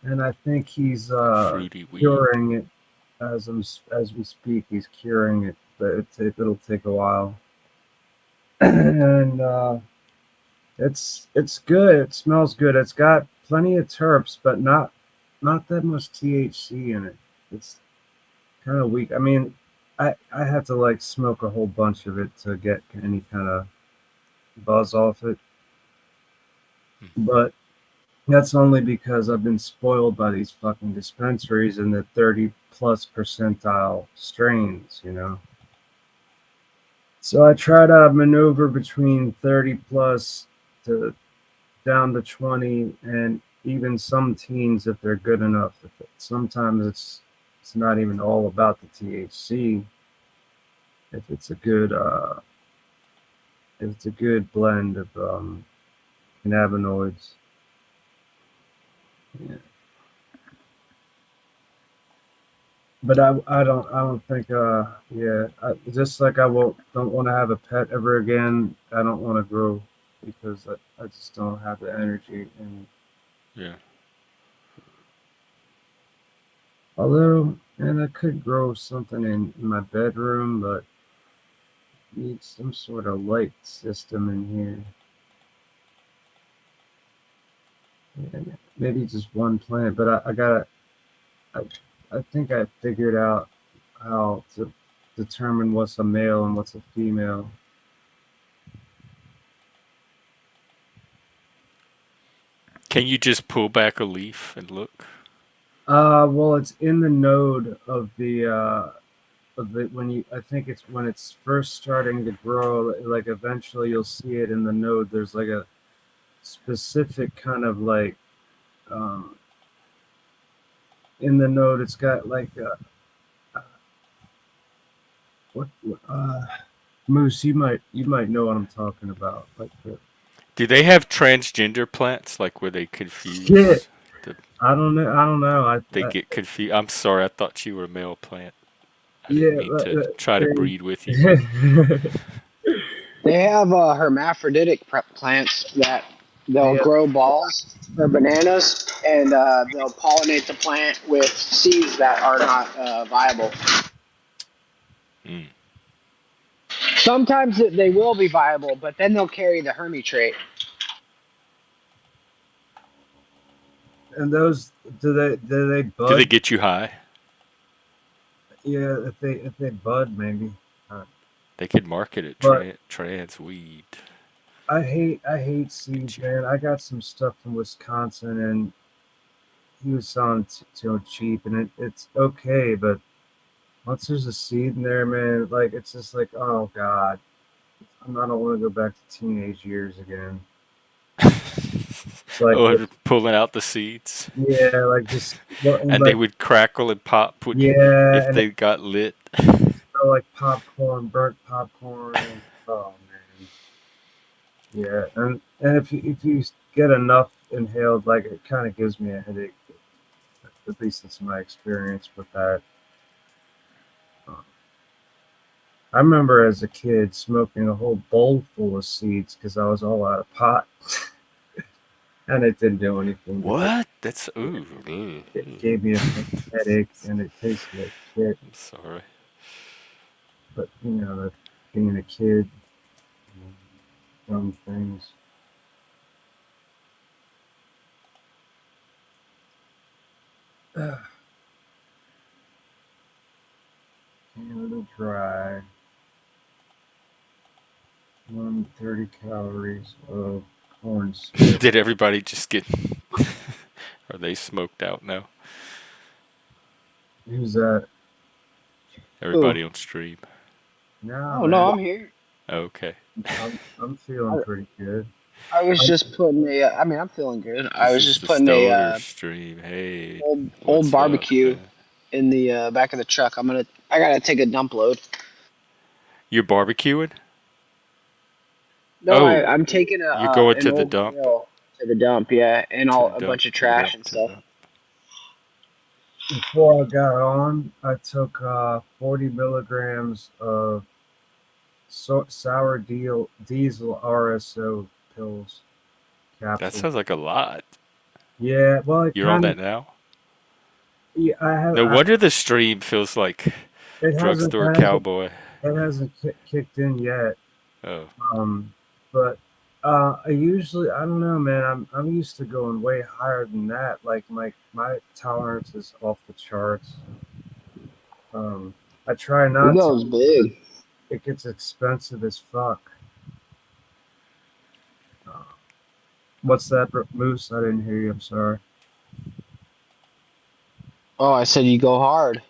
Speaker 4: and I think he's
Speaker 1: Fruity weed.
Speaker 4: curing it as we speak. He's curing it, but it'll take a while. And it's good. It smells good. It's got plenty of terps, but not that much THC in it. It's kind of weak. I mean, I had to like smoke a whole bunch of it to get any kind of buzz off it, but that's only because I've been spoiled by these fucking dispensaries and the 30 plus percentile strains, you know. So I try to maneuver between 30 plus to down to 20 and even some teens if they're good enough. Sometimes it's not even all about the THC. If it's a good blend of cannabinoids. Yeah. But I don't think just like don't want to have a pet ever again. I don't want to grow because I just don't have the energy. And
Speaker 1: Yeah.
Speaker 4: although and I could grow something in my bedroom, but need some sort of light system in here. And maybe just one plant, but I, I think I figured out how to determine what's a male and what's a female.
Speaker 1: Can you just pull back a leaf and look?
Speaker 4: Well, it's in the node of the when you. I think it's when it's first starting to grow. Like eventually, you'll see it in the node. There's like a specific kind of like um, in the node. It's got like what Moose. You might know what I'm talking about. Like
Speaker 1: Do they have transgender plants, like where they
Speaker 4: shit.
Speaker 1: confuse the
Speaker 4: I don't know. I don't know.
Speaker 1: they get confused? I'm sorry, I thought you were a male plant. I didn't
Speaker 4: Yeah.
Speaker 1: mean to try to breed with you.
Speaker 2: They have hermaphroditic plants that they'll
Speaker 4: Yeah.
Speaker 2: grow balls or bananas, and they'll pollinate the plant with seeds that are not viable.
Speaker 1: Mm.
Speaker 2: Sometimes they will be viable, but then they'll carry the Hermy trait.
Speaker 4: And those do they
Speaker 1: Do they
Speaker 4: bud?
Speaker 1: get you high?
Speaker 4: Yeah, if they bud maybe.
Speaker 1: They could market it
Speaker 4: But
Speaker 1: trans weed.
Speaker 4: I hate seeds, man. I got some stuff from Wisconsin, and he was selling cheap, and it's okay, but once there's a seed in there, man, like it's just like, oh god, I don't want to go back to teenage years again. It's like,
Speaker 1: Oh, pulling out the seeds,
Speaker 4: yeah, like just
Speaker 1: and they
Speaker 4: like
Speaker 1: would crackle and pop
Speaker 4: yeah,
Speaker 1: if
Speaker 4: and it
Speaker 1: they got lit.
Speaker 4: smelled like popcorn, burnt popcorn, and oh man. Yeah, and if you get enough inhaled, like it kind of gives me a headache. At least it's my experience with that. Um, I remember as a kid smoking a whole bowl full of seeds because I was all out of pot, and it didn't do anything.
Speaker 1: What? That's ooh.
Speaker 4: It gave me a headache, and it tasted like shit.
Speaker 1: I'm sorry.
Speaker 4: But that being a kid, dumb things. Canada Dry. 130 calories of corn syrup.
Speaker 1: Did everybody just get? Are they smoked out now?
Speaker 4: Who's that?
Speaker 2: Ooh.
Speaker 1: Everybody on stream.
Speaker 4: No,
Speaker 2: Oh no,
Speaker 4: man.
Speaker 2: I'm here.
Speaker 1: Okay.
Speaker 4: I'm feeling pretty good.
Speaker 2: I was
Speaker 4: I'm,
Speaker 2: just putting a. I mean, I'm feeling good. I
Speaker 1: This
Speaker 2: was
Speaker 1: is
Speaker 2: just
Speaker 1: the
Speaker 2: putting a
Speaker 1: stoner stream. Hey,
Speaker 2: old
Speaker 1: what's up,
Speaker 2: barbecue
Speaker 1: man?
Speaker 2: in the back of the truck. I gotta take a dump load.
Speaker 1: You're barbecuing?
Speaker 2: No,
Speaker 1: Oh,
Speaker 2: I'm taking
Speaker 1: you're going
Speaker 2: an
Speaker 1: to the
Speaker 2: old
Speaker 1: dump.
Speaker 2: grill to the dump. Yeah, and
Speaker 1: To
Speaker 2: all
Speaker 1: the
Speaker 2: a
Speaker 1: dump.
Speaker 2: bunch of
Speaker 1: To the
Speaker 2: trash
Speaker 1: dump.
Speaker 2: and
Speaker 1: To the
Speaker 2: stuff.
Speaker 1: dump.
Speaker 4: before I got on, I took 40 milligrams of sour diesel RSO pills
Speaker 1: That
Speaker 4: capsule.
Speaker 1: sounds like a lot.
Speaker 4: Yeah, well, it
Speaker 1: You're on
Speaker 4: kind of.
Speaker 1: that now?
Speaker 4: Yeah, I have.
Speaker 1: No wonder the stream feels like
Speaker 4: It hasn't.
Speaker 1: drugstore cowboy.
Speaker 4: It hasn't kicked in yet.
Speaker 1: Oh.
Speaker 4: Um, but I usually, I don't know, man. I'm used to going way higher than that. Like my tolerance is off the charts. Um, I try
Speaker 2: It
Speaker 4: not to.
Speaker 2: goes big.
Speaker 4: It gets expensive as fuck. Uh, what's that, Moose? I didn't hear you. I'm sorry.
Speaker 2: Oh, I said you go hard.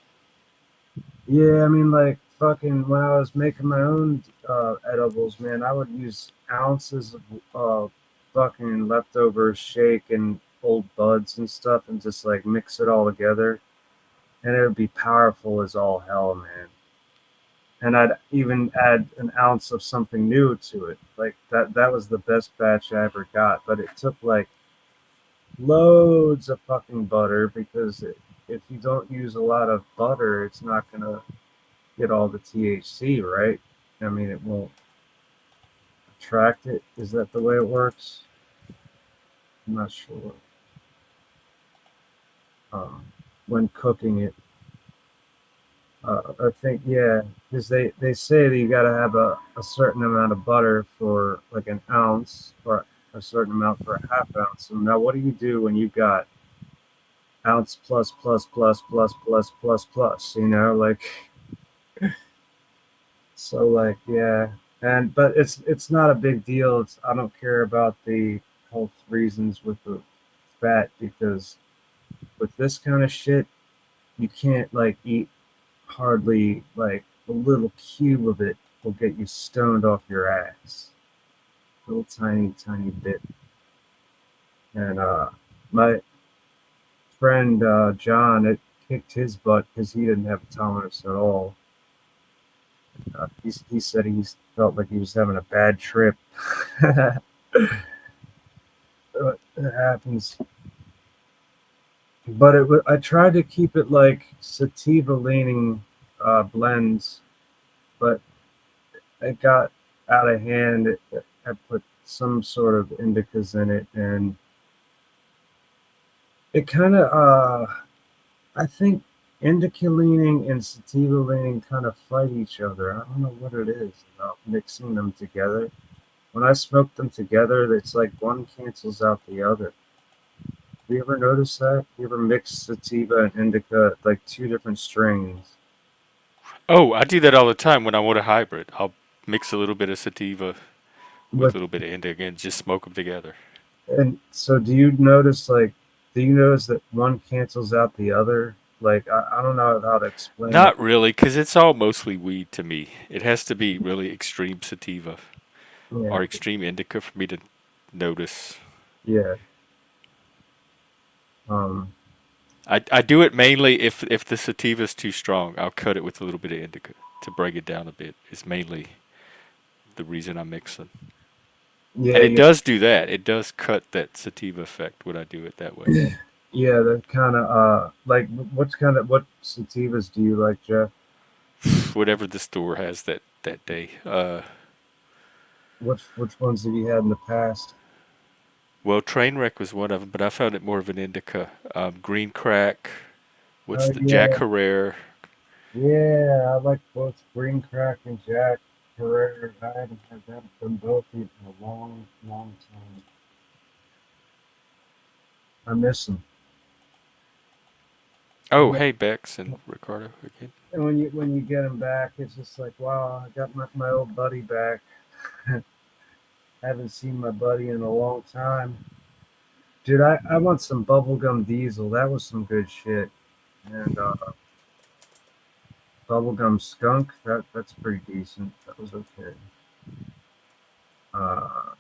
Speaker 4: Yeah, I mean, like fucking when I was making my own edibles, man, I would use ounces of fucking leftover shake and old buds and stuff, and just like mix it all together, and it would be powerful as all hell, man. And I'd even add an ounce of something new to it. Like that was the best batch I ever got, but it took like loads of fucking butter because if you don't use a lot of butter, it's not gonna get all the THC, right? I mean, it won't attract it. Is that the way it works? I'm not sure. Um, when cooking it, I think, yeah, because they say that you got to have a certain amount of butter for like an ounce or a certain amount for a half ounce. So now, what do you do when you got ounce plus plus plus plus plus plus plus? You know, like so, like yeah, and but it's not a big deal. It's I don't care about the health reasons with the fat because with this kind of shit, you can't like eat hardly like a little cube of it will get you stoned off your ass. A little tiny bit. And my friend John, it kicked his butt because he didn't have a tolerance at all. He said he felt like he was having a bad trip. It happens. But I tried to keep it like sativa leaning blends, but it got out of hand. I put some sort of indicas in it, and it kind of, I think indica leaning and sativa leaning kind of fight each other. I don't know what it is about mixing them together. When I smoke them together, it's like one cancels out the other. You ever notice that? You ever mix sativa and indica, like two different strains?
Speaker 1: Oh, I do that all the time when I want a hybrid. I'll mix a little bit of sativa with
Speaker 4: With
Speaker 1: a little bit of indica and just smoke them together.
Speaker 4: And so do you notice that one cancels out the other? Like I don't know how to explain it.
Speaker 1: Not really, because it's all mostly weed to me. It has to be really extreme sativa
Speaker 4: Yeah,
Speaker 1: or extreme indica for me to notice.
Speaker 4: yeah. Um,
Speaker 1: I do it mainly if the sativa is too strong. I'll cut it with a little bit of indica to bring it down a bit. Is mainly the reason I'm mixing.
Speaker 4: yeah,
Speaker 1: And it
Speaker 4: yeah,
Speaker 1: does do that. It does cut that sativa effect when I do it that way.
Speaker 4: yeah. That kind of like what sativas do you like, Jeff?
Speaker 1: Whatever the store has that day.
Speaker 4: Which ones have you had in the past?
Speaker 1: Well, Trainwreck was one of them, but I found it more of an indica. Green Crack. What's
Speaker 4: Oh
Speaker 1: the Jack
Speaker 4: yeah,
Speaker 1: Herrera?
Speaker 4: yeah. I like both Green Crack and Jack Herrera. I haven't had them both in a long, long time. I miss them.
Speaker 1: Oh, hey Bex and Ricardo again.
Speaker 4: And when you get them back, it's just like, wow, I got my old buddy back. Haven't seen my buddy in a long time. Dude, I want some bubblegum diesel. That was some good shit. And bubblegum skunk, that's pretty decent. That was okay. Uh,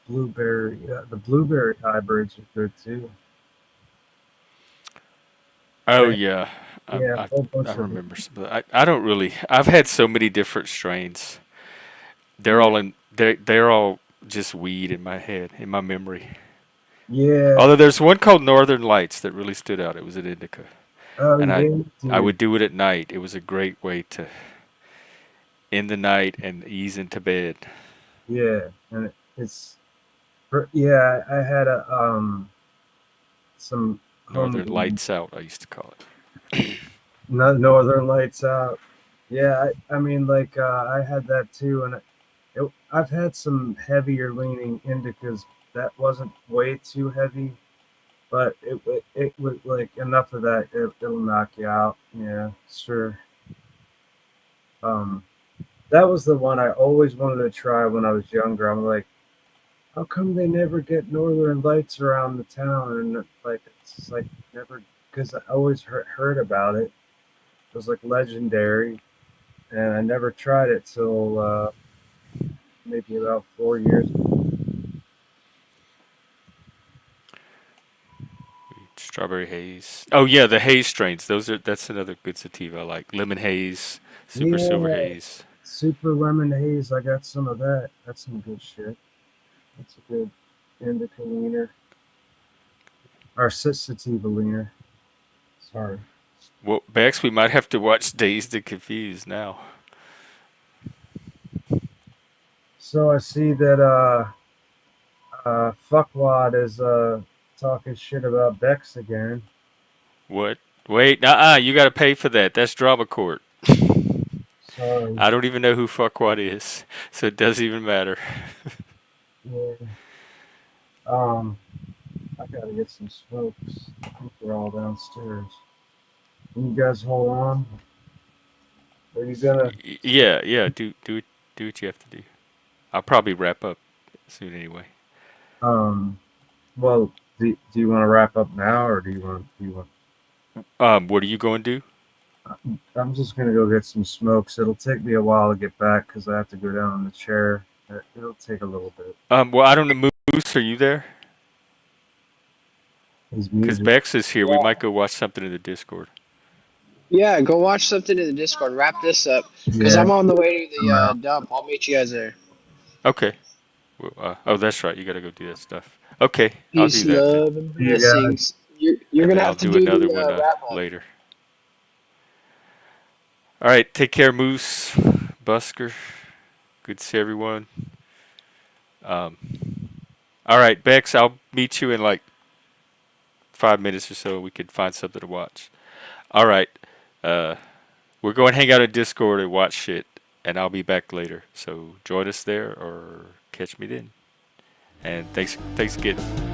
Speaker 4: blueberry, the blueberry hybrids are good too.
Speaker 1: Oh
Speaker 4: They,
Speaker 1: yeah,
Speaker 4: yeah, a whole
Speaker 1: I
Speaker 4: bunch of
Speaker 1: remember some. I don't really. I've had so many different strains. They're
Speaker 4: yeah,
Speaker 1: all in. They're all just weed in my head, in my memory.
Speaker 4: Yeah.
Speaker 1: Although there's one called Northern Lights that really stood out. It was an indica,
Speaker 4: Oh
Speaker 1: and
Speaker 4: yeah,
Speaker 1: I
Speaker 4: dude.
Speaker 1: would do it at night. It was a great way to end the night and ease into bed.
Speaker 4: Yeah, and it's yeah. I had a some
Speaker 1: Northern
Speaker 4: home
Speaker 1: Lights Out, I used to call it.
Speaker 4: Northern Lights out. Yeah, I mean, like I had that too, and I've had some heavier leaning indicas that wasn't way too heavy, but it was like enough of that it'll knock you out. Yeah, sure. Um, that was the one I always wanted to try when I was younger. I'm like, how come they never get Northern Lights around the town? And like, it's just like never, because I always heard about it. It was like legendary, and I never tried it till maybe about 4 years.
Speaker 1: Strawberry haze. Oh yeah, the haze strains. That's another good sativa I like. Lemon haze, super silver
Speaker 4: Yeah,
Speaker 1: haze.
Speaker 4: super lemon haze. I got some of that. That's some good shit. That's a good indica leaner or sativa leaner. Sorry.
Speaker 1: Well, Bex, we might have to watch Dazed and Confused now.
Speaker 4: So I see that fuckwad is talking shit about Bex again.
Speaker 1: What? Wait, you got to pay for that. That's drama court.
Speaker 4: Sorry.
Speaker 1: I don't even know who fuckwad is, so it doesn't even matter.
Speaker 4: Yeah. Um, I gotta get some smokes. I think they're all downstairs. Can you guys hold on? Are you gonna?
Speaker 1: Yeah, yeah. Do what you have to do. I'll probably wrap up soon anyway.
Speaker 4: Um. Well, do you want to wrap up now, or do you want?
Speaker 1: What are you going to do?
Speaker 4: I'm just gonna go get some smokes. It'll take me a while to get back because I have to go down in the chair. It'll take a little bit.
Speaker 1: Well, I don't know. Moose, are you there?
Speaker 4: He's
Speaker 1: Because
Speaker 4: muted.
Speaker 1: Bex is here. We
Speaker 2: Yeah.
Speaker 1: might go watch something in the Discord.
Speaker 2: Yeah, go watch something in the Discord. Wrap this up, cause
Speaker 4: Yeah,
Speaker 2: I'm on the way to
Speaker 4: I'm
Speaker 2: the
Speaker 4: out.
Speaker 2: dump. I'll meet you guys there.
Speaker 1: Okay. Well, oh, that's right. You got to go do that stuff. Okay, I'll
Speaker 2: Peace,
Speaker 1: do that then,
Speaker 2: love, and
Speaker 4: See you guys.
Speaker 2: blessings. You're
Speaker 1: and
Speaker 2: gonna
Speaker 1: then I'll
Speaker 2: have to
Speaker 1: do
Speaker 2: do
Speaker 1: another
Speaker 2: the
Speaker 1: one
Speaker 2: wrap up.
Speaker 1: later. All right. Take care, Moose, Busker. Good to see everyone. Um, all right, Bex. I'll meet you in like 5 minutes or so. We could find something to watch. All right. Uh, we're going to hang out in Discord and watch shit, and I'll be back later. So join us there or catch me then. And thanks again.